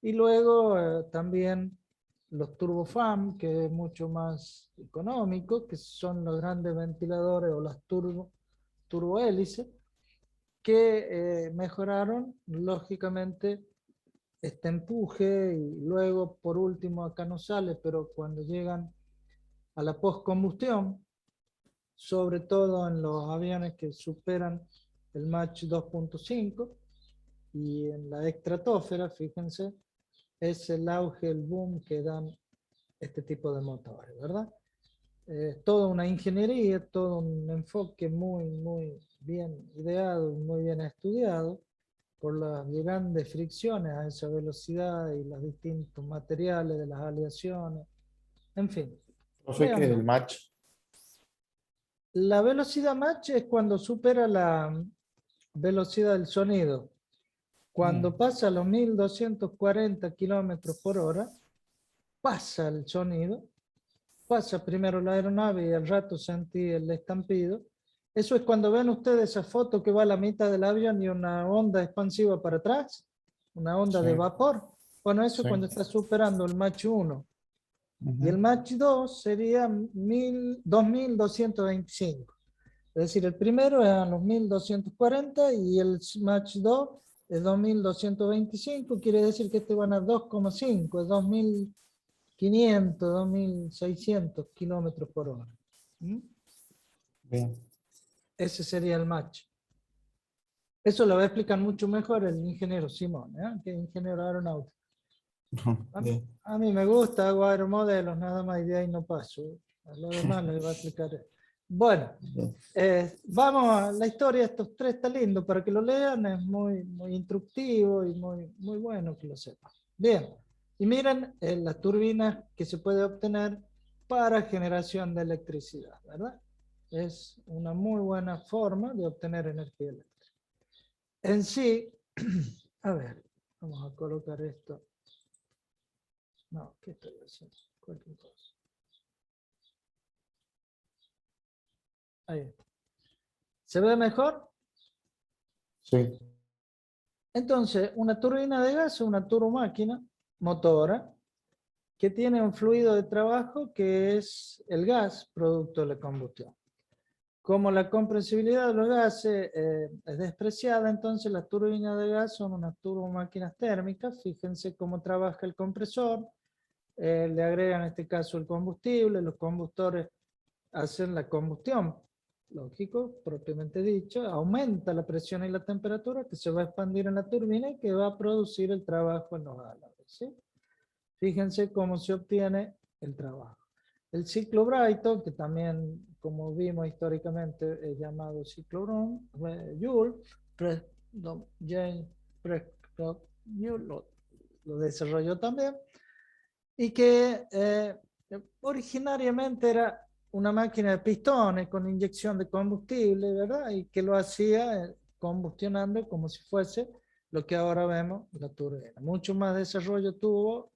y luego también los turbofan, que es mucho más económico, que son los grandes ventiladores o las turbohélices, que mejoraron lógicamente este empuje y luego por último acá no sale, pero cuando llegan a la postcombustión, sobre todo en los aviones que superan el Mach 2.5 y en la estratosfera, fíjense, es el auge, el boom que dan este tipo de motores, ¿verdad? Toda una ingeniería, todo un enfoque muy, muy bien ideado, muy bien estudiado por las grandes fricciones a esa velocidad y los distintos materiales de las aleaciones, en fin. Profe, ¿qué es Vean, el match? la velocidad Mach es cuando supera la velocidad del sonido. Cuando pasa los 1240 kilómetros por hora, pasa el sonido, pasa primero la aeronave y al rato sentí el estampido, Eso es cuando ven ustedes esa foto que va a la mitad del avión y una onda expansiva para atrás, una onda de Sí. vapor. Bueno, eso es Sí. cuando está superando el Mach 1. Y el Ujú. Mach 2 sería 2225. Es decir, el primero eran los 1240 y el Mach 2 es 2225. Quiere decir que este van a 2,5, es 2500, 2600 kilómetros por hora. ¿Mm? Bien. Ese sería el Mach. Eso lo va a explicar mucho mejor el ingeniero Simón, que es ingeniero aeronáutico. Bien. A mí me gusta, hago aeromodelos, nada más y de ahí no paso. A lo demás les voy a explicar. Bueno, Bien. vamos a la historia de estos tres, está lindo para que lo lean, es muy, muy instructivo y muy, muy bueno que lo sepan. Bien, y miren las turbinas que se puede obtener para generación de electricidad, ¿verdad? Es una muy buena forma de obtener energía eléctrica. En sí, a ver, vamos a colocar esto. No, ¿qué estoy haciendo? Cualquier cosa. Ahí está. ¿Se ve mejor? Sí. Entonces, una turbina de gas es una turbomáquina motora que tiene un fluido de trabajo que es el gas producto de la combustión. Como la compresibilidad de los gases es despreciada, entonces las turbinas de gas son unas turbomáquinas térmicas. Fíjense cómo trabaja el compresor. Le agregan en este caso el combustible, los combustores hacen la combustión, lógico, propiamente dicho, aumenta la presión y la temperatura que se va a expandir en la turbina y que va a producir el trabajo en los álabes, ¿sí? Fíjense cómo se obtiene el trabajo. El ciclo Brayton, que también, como vimos históricamente, es llamado ciclo Joule, James Prescott Joule lo desarrolló también, y que originariamente era una máquina de pistones con inyección de combustible, ¿verdad? Y que lo hacía combustionando como si fuese lo que ahora vemos, la turbina. Mucho más desarrollo tuvo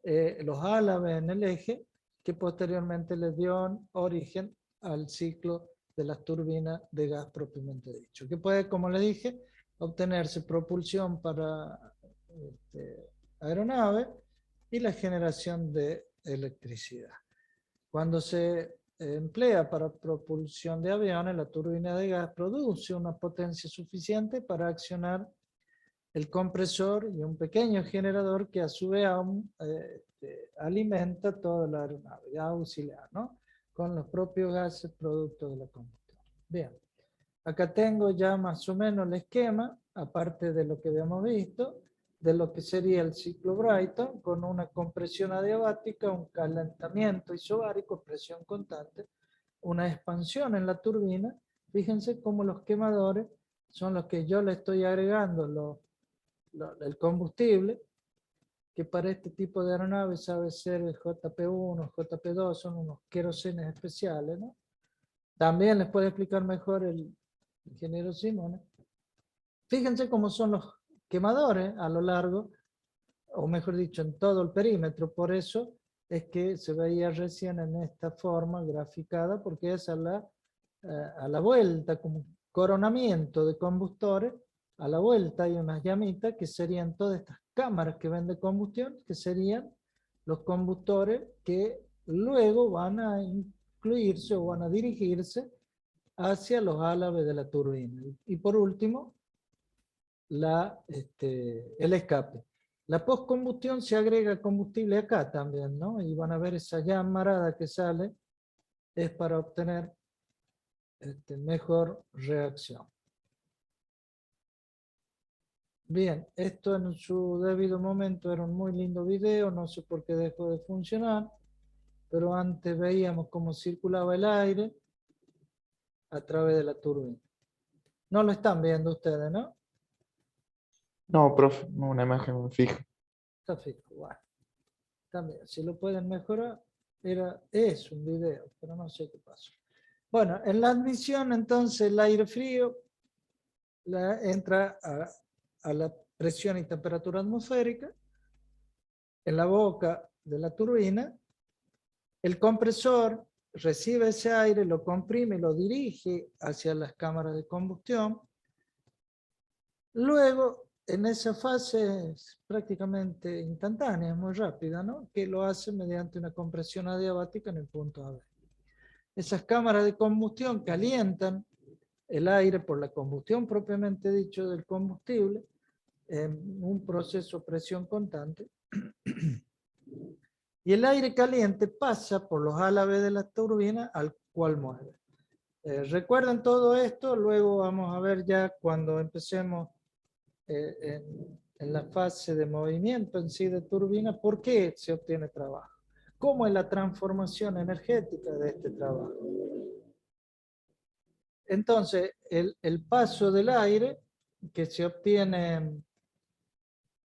los álabes en el eje, que posteriormente le dio origen al ciclo de las turbinas de gas propiamente dicho, que puede, como le dije, obtenerse propulsión para aeronaves y la generación de electricidad. Cuando se emplea para propulsión de aviones, la turbina de gas produce una potencia suficiente para accionar el compresor y un pequeño generador que a su vez alimenta toda la aeronave, ya auxiliar, ¿no? Con los propios gases producto de la combustión. Bien, acá tengo ya más o menos el esquema, aparte de lo que habíamos visto, de lo que sería el ciclo Brayton, con una compresión adiabática, un calentamiento isobárico, presión constante, una expansión en la turbina. Fíjense cómo los quemadores son los que yo le estoy agregando el combustible, que para este tipo de aeronaves sabe ser el JP1, JP2, son unos querosenes especiales, ¿no? También les puede explicar mejor el ingeniero Simón. Fíjense cómo son los quemadores a lo largo, o mejor dicho, en todo el perímetro. Por eso es que se veía recién en esta forma graficada, porque es a la vuelta, como un coronamiento de combustores. A la vuelta hay unas llamitas que serían todas estas cámaras que ven de combustión, que serían los combustores que luego van a incluirse o van a dirigirse hacia los álabes de la turbina. Y por último, el escape. La postcombustión se agrega combustible acá también, ¿no? Y van a ver esa llamarada que sale, es para obtener mejor reacción. Bien, esto en su debido momento era un muy lindo video, no sé por qué dejó de funcionar, pero antes veíamos cómo circulaba el aire a través de la turbina. No lo están viendo ustedes, ¿no? No, profe, no, una imagen fija. Está fijo, bueno. También, si lo pueden mejorar, es un video, pero no sé qué pasó. Bueno, en la admisión, entonces, el aire frío entra a la presión y temperatura atmosférica, en la boca de la turbina. El compresor recibe ese aire, lo comprime y lo dirige hacia las cámaras de combustión. Luego, en esa fase es prácticamente instantánea, es muy rápida, ¿no? Que lo hace mediante una compresión adiabática en el punto AB. Esas cámaras de combustión calientan el aire por la combustión propiamente dicho del combustible en un proceso de presión constante. Y el aire caliente pasa por los álabes de la turbina al cual mueve. Recuerden todo esto, luego vamos a ver ya cuando empecemos en la fase de movimiento en sí de turbina, ¿por qué se obtiene trabajo? ¿Cómo es la transformación energética de este trabajo? Entonces, el paso del aire, que se obtiene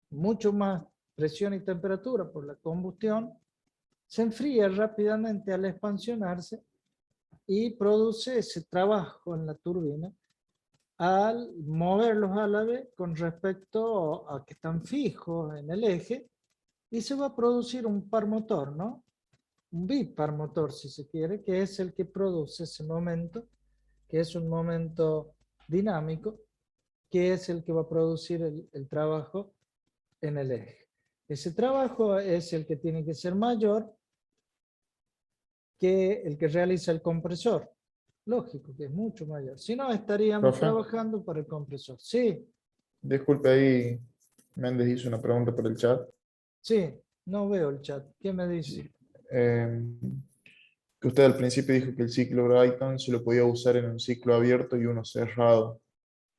mucho más presión y temperatura por la combustión, se enfría rápidamente al expansionarse y produce ese trabajo en la turbina al mover los álabes con respecto a que están fijos en el eje, y se va a producir un par motor, ¿no? Un bipar motor, si se quiere, que es el que produce ese momento, que es un momento dinámico, que es el que va a producir el trabajo en el eje. Ese trabajo es el que tiene que ser mayor que el que realiza el compresor. Lógico que es mucho mayor. Si no, estaríamos Profe. trabajando para el compresor. Sí, Disculpe ahí, Méndez hizo una pregunta por el chat. sí, no veo el chat. ¿Qué me dice? Que usted al principio dijo que el ciclo Brighton se lo podía usar en un ciclo abierto y uno cerrado.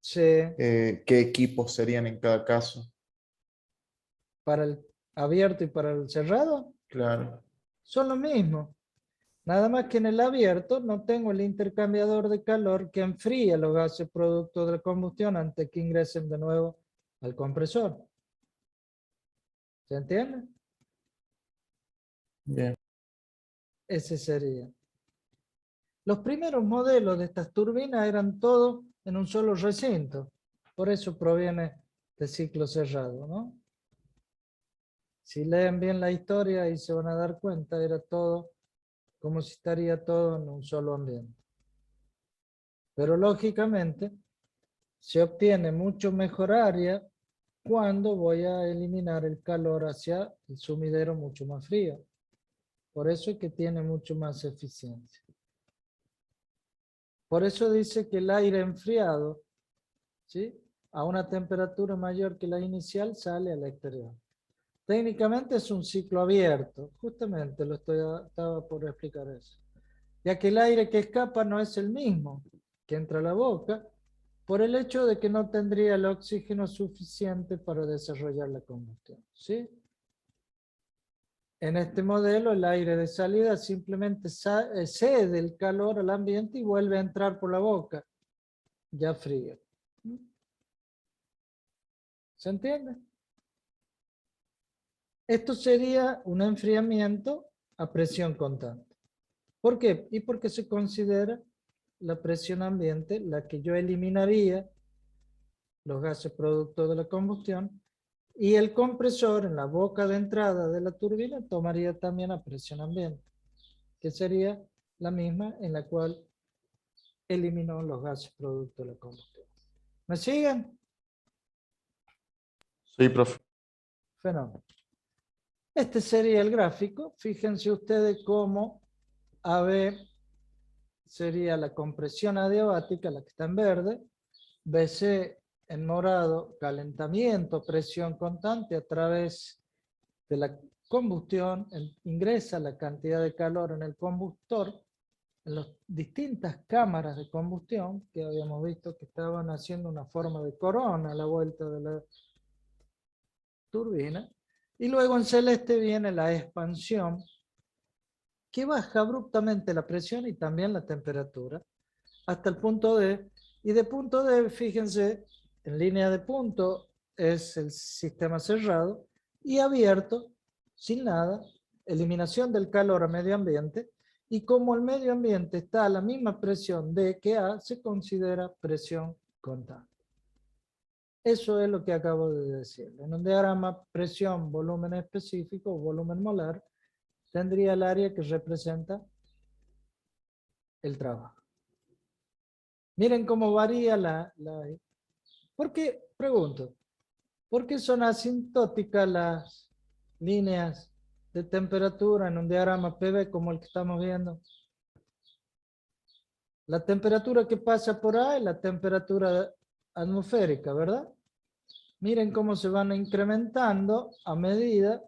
Sí, ¿Qué equipos serían en cada caso? para el abierto y para el cerrado Claro. son lo mismo. Nada más que en el abierto no tengo el intercambiador de calor que enfría los gases producto de la combustión antes que ingresen de nuevo al compresor. ¿Se entiende? Bien. Ese sería. Los primeros modelos de estas turbinas eran todos en un solo recinto. Por eso proviene de ciclo cerrado, ¿no? Si leen bien la historia ahí se van a dar cuenta, era todo como si estaría todo en un solo ambiente. Pero lógicamente se obtiene mucho mejor área cuando voy a eliminar el calor hacia el sumidero mucho más frío. Por eso es que tiene mucho más eficiencia. Por eso dice que el aire enfriado, ¿sí?, a una temperatura mayor que la inicial sale al exterior. Técnicamente es un ciclo abierto, justamente estaba por explicar eso. Ya que el aire que escapa no es el mismo que entra a la boca, por el hecho de que no tendría el oxígeno suficiente para desarrollar la combustión, ¿sí? En este modelo, el aire de salida simplemente cede el calor al ambiente y vuelve a entrar por la boca, ya frío. ¿Se entiende? Esto sería un enfriamiento a presión constante. ¿Por qué? Y porque se considera la presión ambiente la que yo eliminaría los gases producto de la combustión, y el compresor en la boca de entrada de la turbina tomaría también a presión ambiente, que sería la misma en la cual eliminó los gases producto de la combustión. ¿Me siguen? Sí, profe. Fenómeno. Este sería el gráfico. Fíjense ustedes cómo AB sería la compresión adiabática, la que está en verde, BC en morado, calentamiento, presión constante a través de la combustión, ingresa la cantidad de calor en el combustor, en las distintas cámaras de combustión, que habíamos visto que estaban haciendo una forma de corona a la vuelta de la turbina, y luego en celeste viene la expansión, que baja abruptamente la presión y también la temperatura, hasta el punto D, y de punto D, fíjense, en línea de punto es el sistema cerrado, y abierto, sin nada, eliminación del calor a medio ambiente, y como el medio ambiente está a la misma presión D que A, se considera presión constante. Eso es lo que acabo de decir. En un diagrama presión, volumen específico, volumen molar, tendría el área que representa el trabajo. Miren cómo varía ¿Por qué? Pregunto. ¿Por qué son asintóticas las líneas de temperatura en un diagrama PV como el que estamos viendo? La temperatura que pasa por A es la temperatura atmosférica, ¿verdad? Miren cómo se van incrementando a medida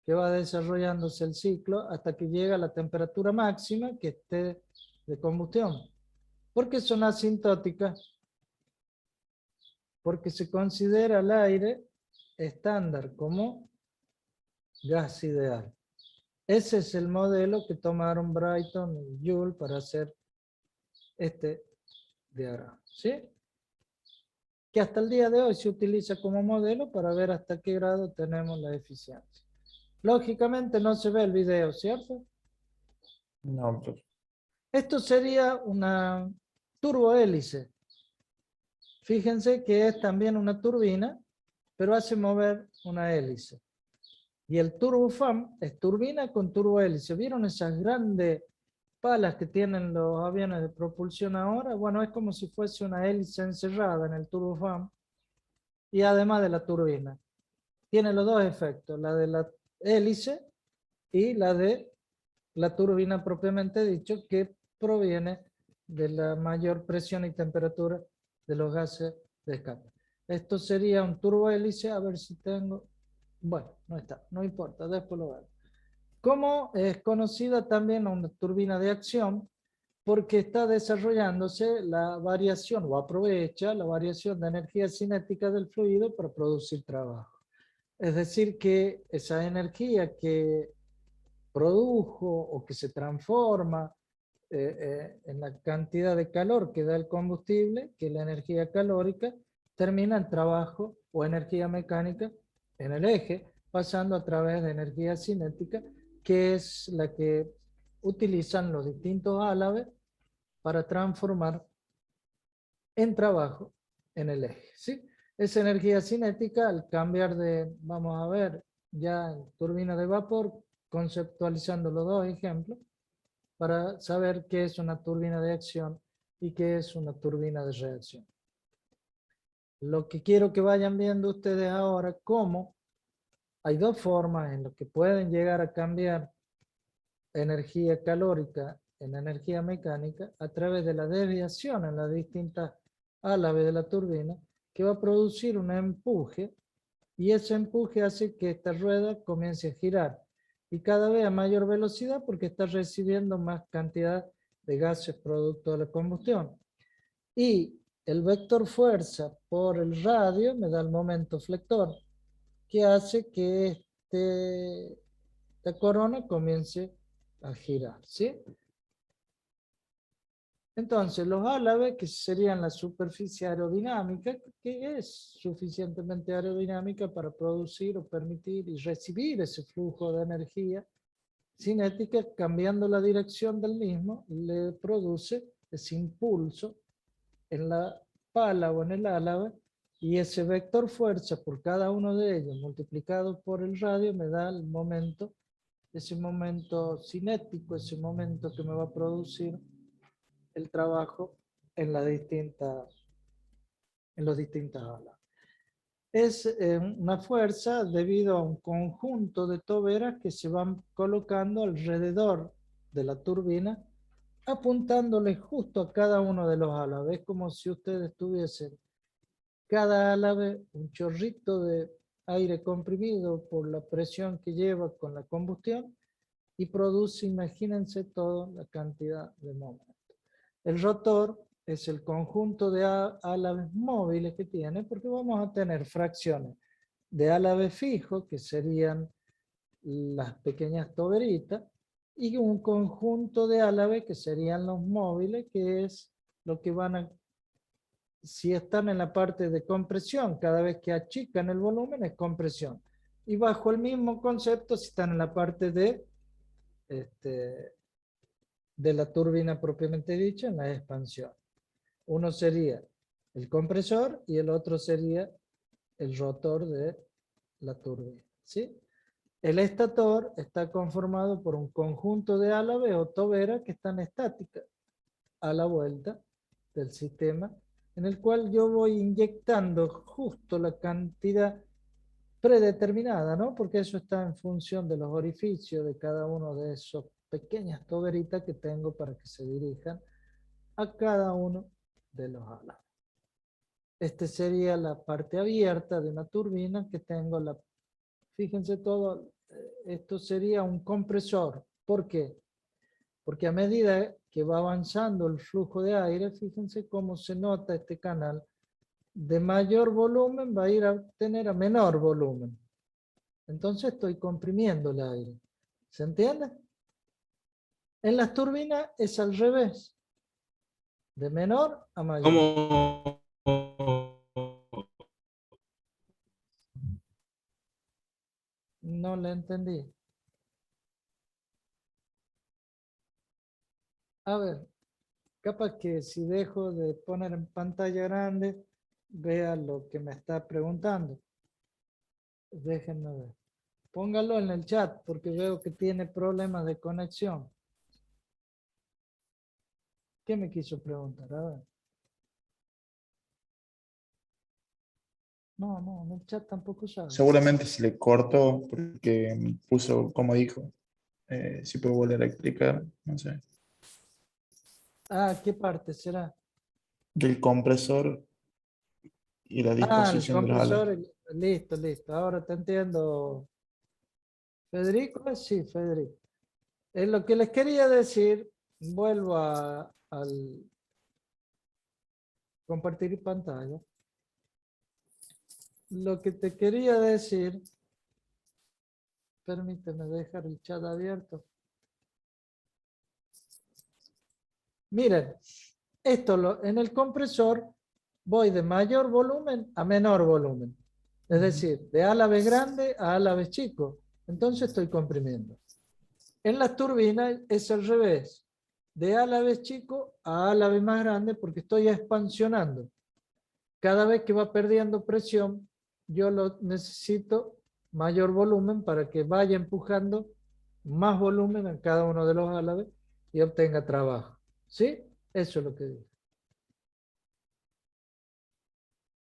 que va desarrollándose el ciclo hasta que llega a la temperatura máxima que esté de combustión. ¿Por qué son asintóticas? Porque se considera el aire estándar como gas ideal. Ese es el modelo que tomaron Brighton y Joule para hacer este diagrama, ¿sí? Que hasta el día de hoy se utiliza como modelo para ver hasta qué grado tenemos la eficiencia. Lógicamente no se ve el video, ¿cierto? No, profe. Esto sería una turbohélice. Fíjense que es también una turbina, pero hace mover una hélice. Y el turbofan es turbina con turbohélice. ¿Vieron esas grandes palas que tienen los aviones de propulsión ahora? Bueno, es como si fuese una hélice encerrada en el turbofan y además de la turbina. Tiene los dos efectos, la de la hélice y la de la turbina propiamente dicho, que proviene de la mayor presión y temperatura de los gases de escape. Esto sería un turbohélice, a ver si tengo... Bueno, no está, no importa, después lo veo. Como es conocida también una turbina de acción, porque está desarrollándose la variación, o aprovecha la variación de energía cinética del fluido para producir trabajo. Es decir, que esa energía que produjo o que se transforma en la cantidad de calor que da el combustible, que es la energía calórica, termina en trabajo o energía mecánica en el eje, pasando a través de energía cinética, que es la que utilizan los distintos álabes para transformar en trabajo en el eje, ¿sí? Esa energía cinética, al cambiar de, vamos a ver, ya en turbina de vapor, conceptualizando los dos ejemplos, para saber qué es una turbina de acción y qué es una turbina de reacción. Lo que quiero que vayan viendo ustedes ahora, cómo hay dos formas en las que pueden llegar a cambiar energía calórica en energía mecánica a través de la desviación en las distintas álabes de la turbina, que va a producir un empuje, y ese empuje hace que esta rueda comience a girar, y cada vez a mayor velocidad porque está recibiendo más cantidad de gases producto de la combustión. Y el vector fuerza por el radio me da el momento flector, que hace que esta corona comience a girar, ¿sí? Entonces, los álabes, que serían la superficie aerodinámica, que es suficientemente aerodinámica para producir o permitir y recibir ese flujo de energía cinética, cambiando la dirección del mismo, le produce ese impulso en la pala o en el álabe, y ese vector fuerza por cada uno de ellos multiplicado por el radio me da el momento, ese momento cinético, ese momento que me va a producir el trabajo en los distintas alas. Es una fuerza debido a un conjunto de toberas que se van colocando alrededor de la turbina, apuntándole justo a cada uno de los álabes. Es como si ustedes tuviesen cada álabe un chorrito de aire comprimido por la presión que lleva con la combustión y produce, imagínense, toda la cantidad de momento. El rotor es el conjunto de álabes móviles que tiene, porque vamos a tener fracciones de álabes fijos, que serían las pequeñas toberitas, y un conjunto de álabes que serían los móviles, que es lo que van a, si están en la parte de compresión, cada vez que achican el volumen es compresión. Y bajo el mismo concepto, si están en la parte de la turbina propiamente dicha, en la expansión. Uno sería el compresor y el otro sería el rotor de la turbina, ¿sí? El estator está conformado por un conjunto de álabes o toberas que están estáticas a la vuelta del sistema, en el cual yo voy inyectando justo la cantidad predeterminada, ¿no? Porque eso está en función de los orificios de cada uno de esos pequeñas toberitas que tengo para que se dirijan a cada uno de los álabes. Este sería la parte abierta de una turbina que tengo fíjense todo, esto sería un compresor. ¿Por qué? Porque a medida que va avanzando el flujo de aire, fíjense cómo se nota este canal, de mayor volumen va a ir a tener a menor volumen. Entonces estoy comprimiendo el aire. ¿Se entiende? En las turbinas es al revés. De menor a mayor. ¿Cómo? No le entendí. A ver, capaz que si dejo de poner en pantalla grande, vea lo que me está preguntando. Déjenme ver. Póngalo en el chat porque veo que tiene problemas de conexión. ¿Qué me quiso preguntar? A ver. No, en el chat tampoco sabe. Seguramente se le cortó porque puso, como dijo, si puedo volver a explicar, no sé, Ah, ¿qué parte será? del compresor y la Ah, el disposición de los compresor. álabes. Listo. Ahora te entiendo. ¿Federico? Sí, Federico. Lo que les quería decir, vuelvo al compartir pantalla. Lo que te quería decir, permíteme dejar el chat abierto. Miren, en el compresor voy de mayor volumen a menor volumen. Es decir, de álabes grande a álabes chico. Entonces estoy comprimiendo. En las turbinas es al revés. De álabes chico a álabes más grande porque estoy expansionando. Cada vez que va perdiendo presión, yo necesito mayor volumen para que vaya empujando más volumen en cada uno de los álabes y obtenga trabajo. ¿Sí? Eso es lo que digo.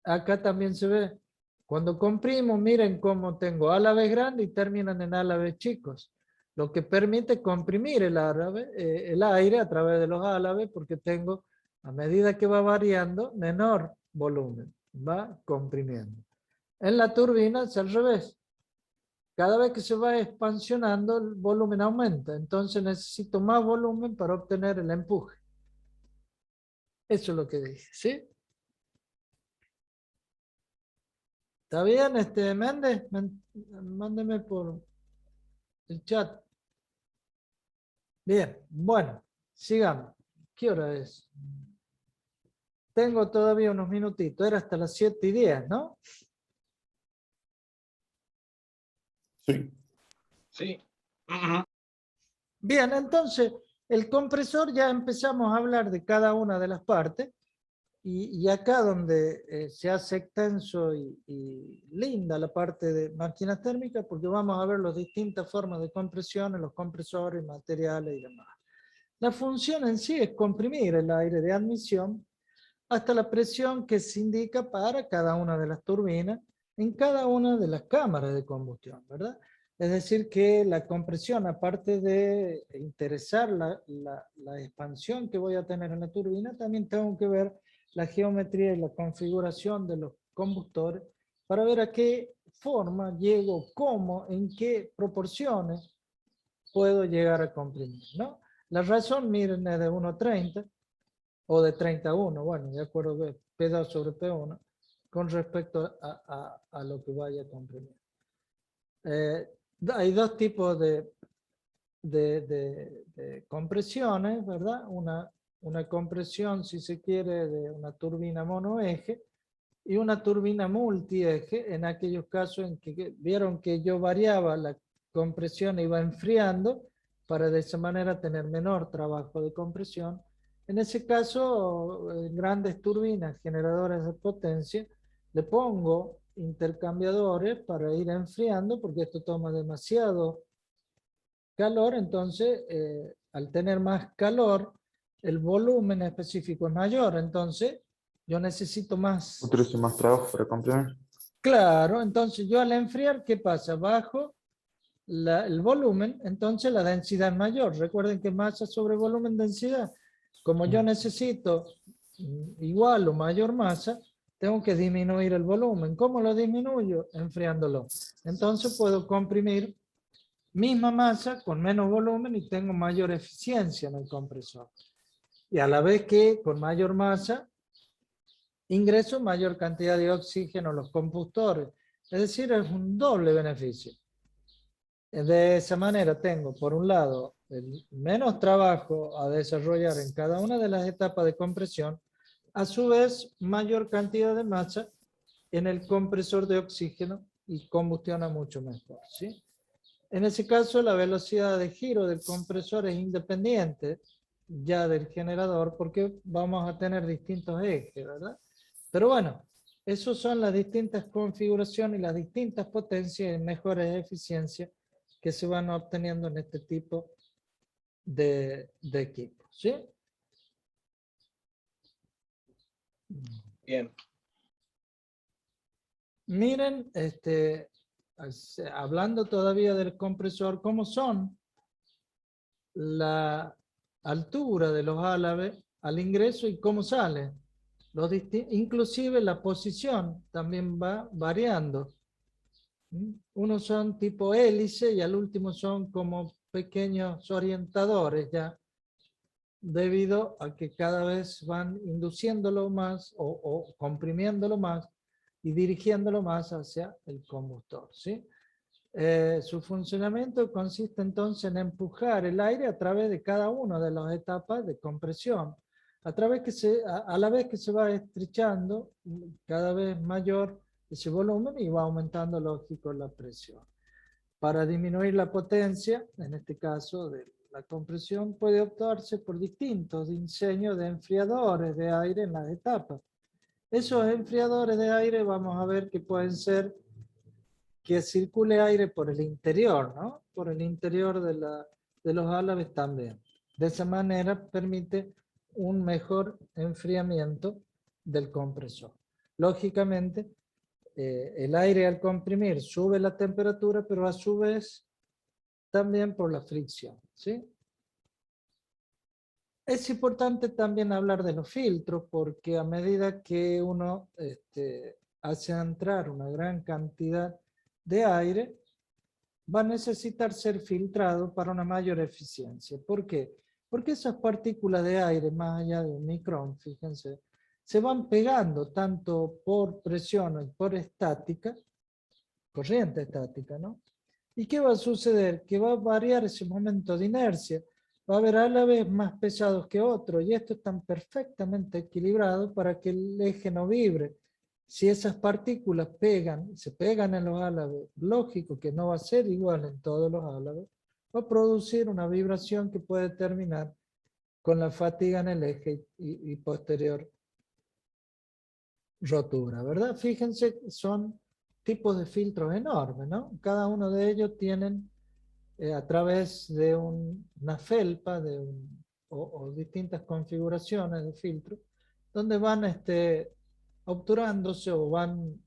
Acá también se ve. Cuando comprimo, miren cómo tengo álabes grandes y terminan en álabes chicos. Lo que permite comprimir el aire a través de los álabes porque tengo, a medida que va variando, menor volumen. Va comprimiendo. En la turbina es al revés. Cada vez que se va expansionando, el volumen aumenta. Entonces necesito más volumen para obtener el empuje. Eso es lo que dije, ¿sí? ¿Está bien, Méndez? Mándeme por el chat. Bien, bueno, sigamos. ¿Qué hora es? Tengo todavía unos minutitos. Era hasta las 7:10, ¿no? Sí. Sí. Bien, entonces, el compresor ya empezamos a hablar de cada una de las partes. Y acá donde se hace extenso y linda la parte de máquinas térmicas, porque vamos a ver las distintas formas de compresión, los compresores, materiales y demás. La función en sí es comprimir el aire de admisión hasta la presión que se indica para cada una de las turbinas en cada una de las cámaras de combustión, ¿verdad? Es decir, que la compresión, aparte de interesar la expansión que voy a tener en la turbina, también tengo que ver la geometría y la configuración de los combustores para ver a qué forma llego, cómo, en qué proporciones puedo llegar a comprimir, ¿no? La razón, miren, es de 1,30 o de 31, bueno, de acuerdo de P2 sobre P1, con respecto a lo que vaya a comprimir. Hay dos tipos de compresiones, ¿verdad? Una compresión, si se quiere, de una turbina monoeje y una turbina multieje en aquellos casos en que vieron que yo variaba la compresión, iba enfriando para de esa manera tener menor trabajo de compresión. En ese caso, grandes turbinas generadoras de potencia, le pongo intercambiadores para ir enfriando, porque esto toma demasiado calor, entonces al tener más calor, el volumen específico es mayor, entonces yo necesito más. Utilizo más trabajo para comprimir. Claro, entonces yo al enfriar, ¿qué pasa? Bajo el volumen, entonces la densidad es mayor. Recuerden que masa sobre volumen, densidad. Como yo necesito igual o mayor masa, tengo que disminuir el volumen. ¿Cómo lo disminuyo? Enfriándolo. Entonces puedo comprimir misma masa con menos volumen y tengo mayor eficiencia en el compresor. Y a la vez que con mayor masa ingreso mayor cantidad de oxígeno a los combustores. Es decir, es un doble beneficio. De esa manera tengo, por un lado, menos trabajo a desarrollar en cada una de las etapas de compresión, a su vez, mayor cantidad de masa en el compresor de oxígeno y combustiona mucho mejor, ¿sí? En ese caso, la velocidad de giro del compresor es independiente ya del generador porque vamos a tener distintos ejes, ¿verdad? Pero bueno, esas son las distintas configuraciones y las distintas potencias y mejores eficiencias que se van obteniendo en este tipo de equipos, ¿sí? Bien. Miren, hablando todavía del compresor, ¿cómo son la altura de los álabes al ingreso y cómo sale? Inclusive la posición también va variando. Unos son tipo hélice y al último son como pequeños orientadores ya, debido a que cada vez van induciéndolo más o comprimiéndolo más y dirigiéndolo más hacia el combustor, ¿sí? Su funcionamiento consiste entonces en empujar el aire a través de cada una de las etapas de compresión, a la vez que se va estrechando cada vez mayor ese volumen y va aumentando, lógico, la presión. Para disminuir la potencia, en este caso de la compresión, puede optarse por distintos diseños de enfriadores de aire en las etapas. Esos enfriadores de aire vamos a ver que pueden ser que circule aire por el interior, ¿no? Por el interior de los álabes también. De esa manera permite un mejor enfriamiento del compresor. Lógicamente, el aire al comprimir sube la temperatura, pero a su vez también por la fricción, ¿sí? Es importante también hablar de los filtros, porque a medida que uno hace entrar una gran cantidad de aire, va a necesitar ser filtrado para una mayor eficiencia. ¿Por qué? Porque esas partículas de aire, más allá de un micrón, fíjense, se van pegando tanto por presión y por estática, corriente estática, ¿no? ¿Y qué va a suceder? Que va a variar ese momento de inercia. Va a haber a la vez más pesados que otros, y estos están perfectamente equilibrados para que el eje no vibre. Si esas partículas se pegan en los álabes, lógico que no va a ser igual en todos los álabes, va a producir una vibración que puede terminar con la fatiga en el eje y posterior rotura, ¿verdad? Fíjense, son tipos de filtros enormes, ¿no? Cada uno de ellos tienen a través de una felpa o distintas configuraciones de filtro, donde van obturándose o van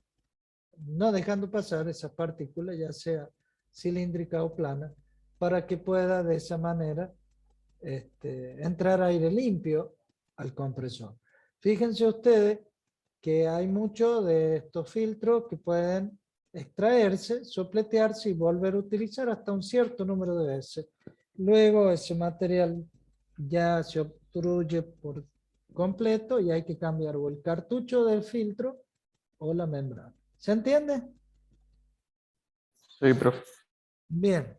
no dejando pasar esas partículas, ya sea cilíndrica o plana, para que pueda de esa manera entrar aire limpio al compresor. Fíjense ustedes que hay muchos de estos filtros que pueden extraerse, sopletearse y volver a utilizar hasta un cierto número de veces. Luego ese material ya se obstruye por completo y hay que cambiar o el cartucho del filtro o la membrana. ¿Se entiende? Sí, profe. Bien.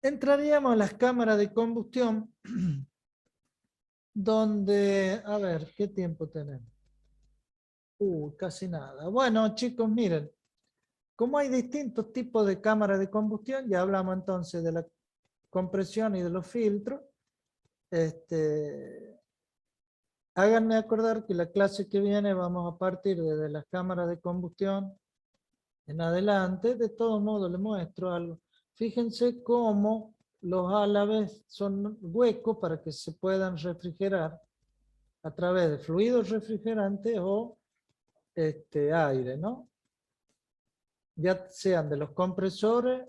Entraríamos a las cámaras de combustión donde, a ver, ¿qué tiempo tenemos? Casi nada. Bueno, chicos, miren, como hay distintos tipos de cámaras de combustión, ya hablamos entonces de la compresión y de los filtros. háganme acordar que la clase que viene vamos a partir desde las cámaras de combustión en adelante. De todos modos, les muestro algo. Fíjense cómo los álabes son huecos para que se puedan refrigerar a través de fluidos refrigerantes o aire, ¿no? Ya sean de los compresores,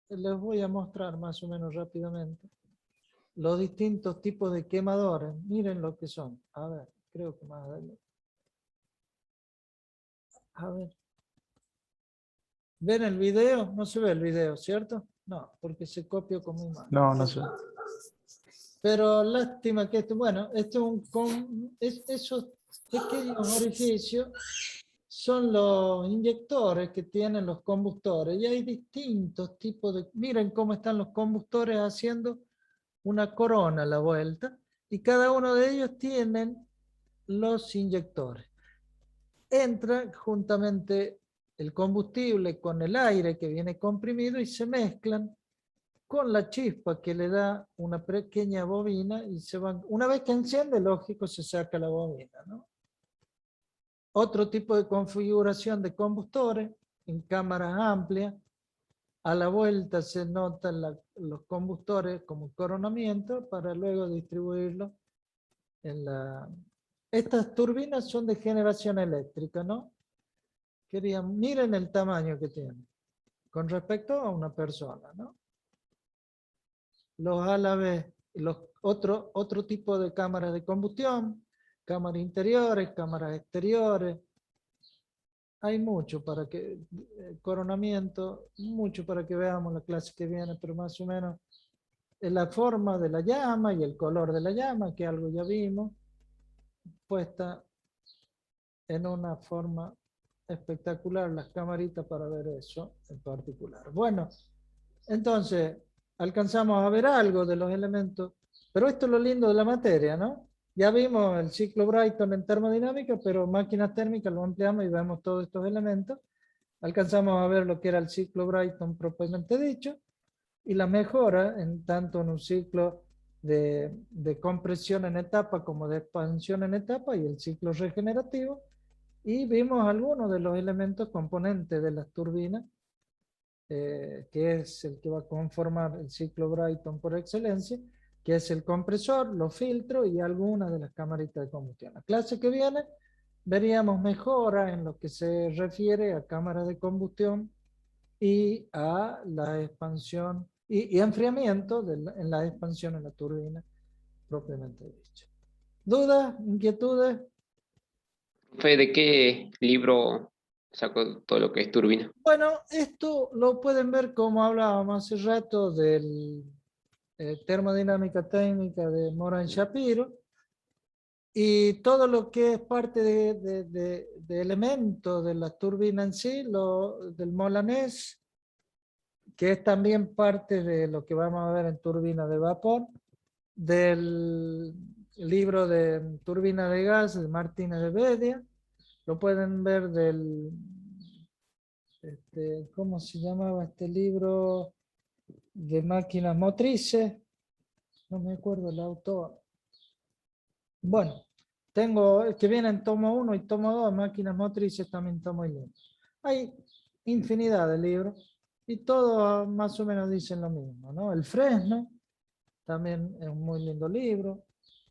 les voy a mostrar más o menos rápidamente los distintos tipos de quemadores. Miren lo que son. A ver, creo que más adelante. A ver. ¿Ven el video? No se ve el video, ¿cierto? No, porque se copió con mi mano. No, no sé. Pero lástima que esto, bueno, esto esos pequeños orificios son los inyectores que tienen los combustores. Y hay distintos tipos de... Miren cómo están los combustores haciendo una corona a la vuelta. Y cada uno de ellos tienen los inyectores. Entra juntamente el combustible con el aire que viene comprimido y se mezclan con la chispa que le da una pequeña bobina y se van, una vez que enciende, lógico, se saca la bobina, ¿no? Otro tipo de configuración de combustores en cámaras amplias, a la vuelta se notan los combustores como coronamiento para luego distribuirlo en la... Estas turbinas son de generación eléctrica, ¿no? Miren el tamaño que tienen con respecto a una persona, ¿no? Los álabes, otro tipo de cámaras de combustión, cámaras interiores, cámaras exteriores. Hay mucho para que, coronamiento, mucho para que veamos la clase que viene, pero más o menos es la forma de la llama y el color de la llama, que algo ya vimos, puesta en una forma espectacular las camaritas para ver eso en particular. Bueno, entonces alcanzamos a ver algo de los elementos, pero esto es lo lindo de la materia, ¿no? Ya vimos el ciclo Brayton en termodinámica, pero máquinas térmicas lo ampliamos y vemos todos estos elementos. Alcanzamos a ver lo que era el ciclo Brayton propiamente dicho, y la mejora en tanto en un ciclo de compresión en etapa como de expansión en etapa y el ciclo regenerativo. Y vimos algunos de los elementos componentes de las turbinas, que es el que va a conformar el ciclo Brayton por excelencia, que es el compresor, los filtros y algunas de las camaritas de combustión. La clase que viene veríamos mejora en lo que se refiere a cámaras de combustión y a la expansión y enfriamiento en la expansión en la turbina propiamente dicho. ¿Dudas? ¿Inquietudes? Profe, ¿de qué libro sacó todo lo que es turbina? Bueno, esto lo pueden ver como hablábamos hace rato del termodinámica técnica de Moran Shapiro, y todo lo que es parte de elementos de la turbina en sí, del Molanés, que es también parte de lo que vamos a ver en turbina de vapor, del libro de turbina de gas de Martínez de Bedia, lo pueden ver del, ¿cómo se llamaba este libro? De máquinas motrices, no me acuerdo el autor. Bueno, tengo el que viene en tomo 1 y tomo 2, máquinas motrices, también está muy lindo. Hay infinidad de libros y todos más o menos dicen lo mismo, ¿no? El Fresno también es un muy lindo libro.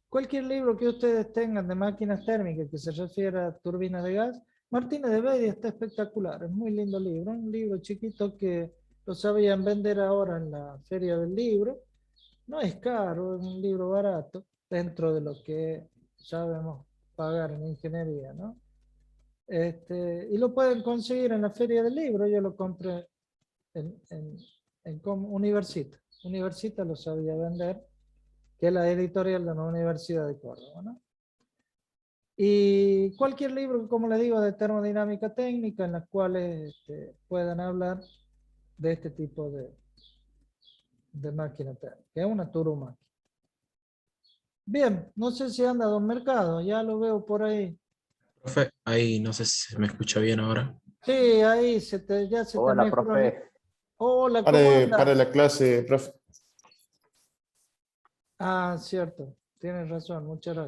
Cualquier libro que ustedes tengan de máquinas térmicas que se refiera a turbinas de gas, Martínez de Bedia está espectacular, es muy lindo libro, un libro chiquito que lo sabían vender ahora en la feria del libro. No es caro, es un libro barato dentro de lo que sabemos pagar en ingeniería, ¿no? Y lo pueden conseguir en la feria del libro. Yo lo compré en Universita. Universita lo sabía vender, que es la editorial de la Universidad de Córdoba, ¿no? Y cualquier libro, como les digo, de termodinámica técnica, en las cuales puedan hablar de este tipo de máquina térmica, que es una turbomáquina. Bien, no sé si anda Don Mercado, ya lo veo por ahí. Profe, ahí no sé si se me escucha bien ahora. Sí, ahí ya se te Hola, mejoró. profe. Hola, ¿cómo Para anda? la clase, profe. Ah, cierto, tienes razón, muchas gracias.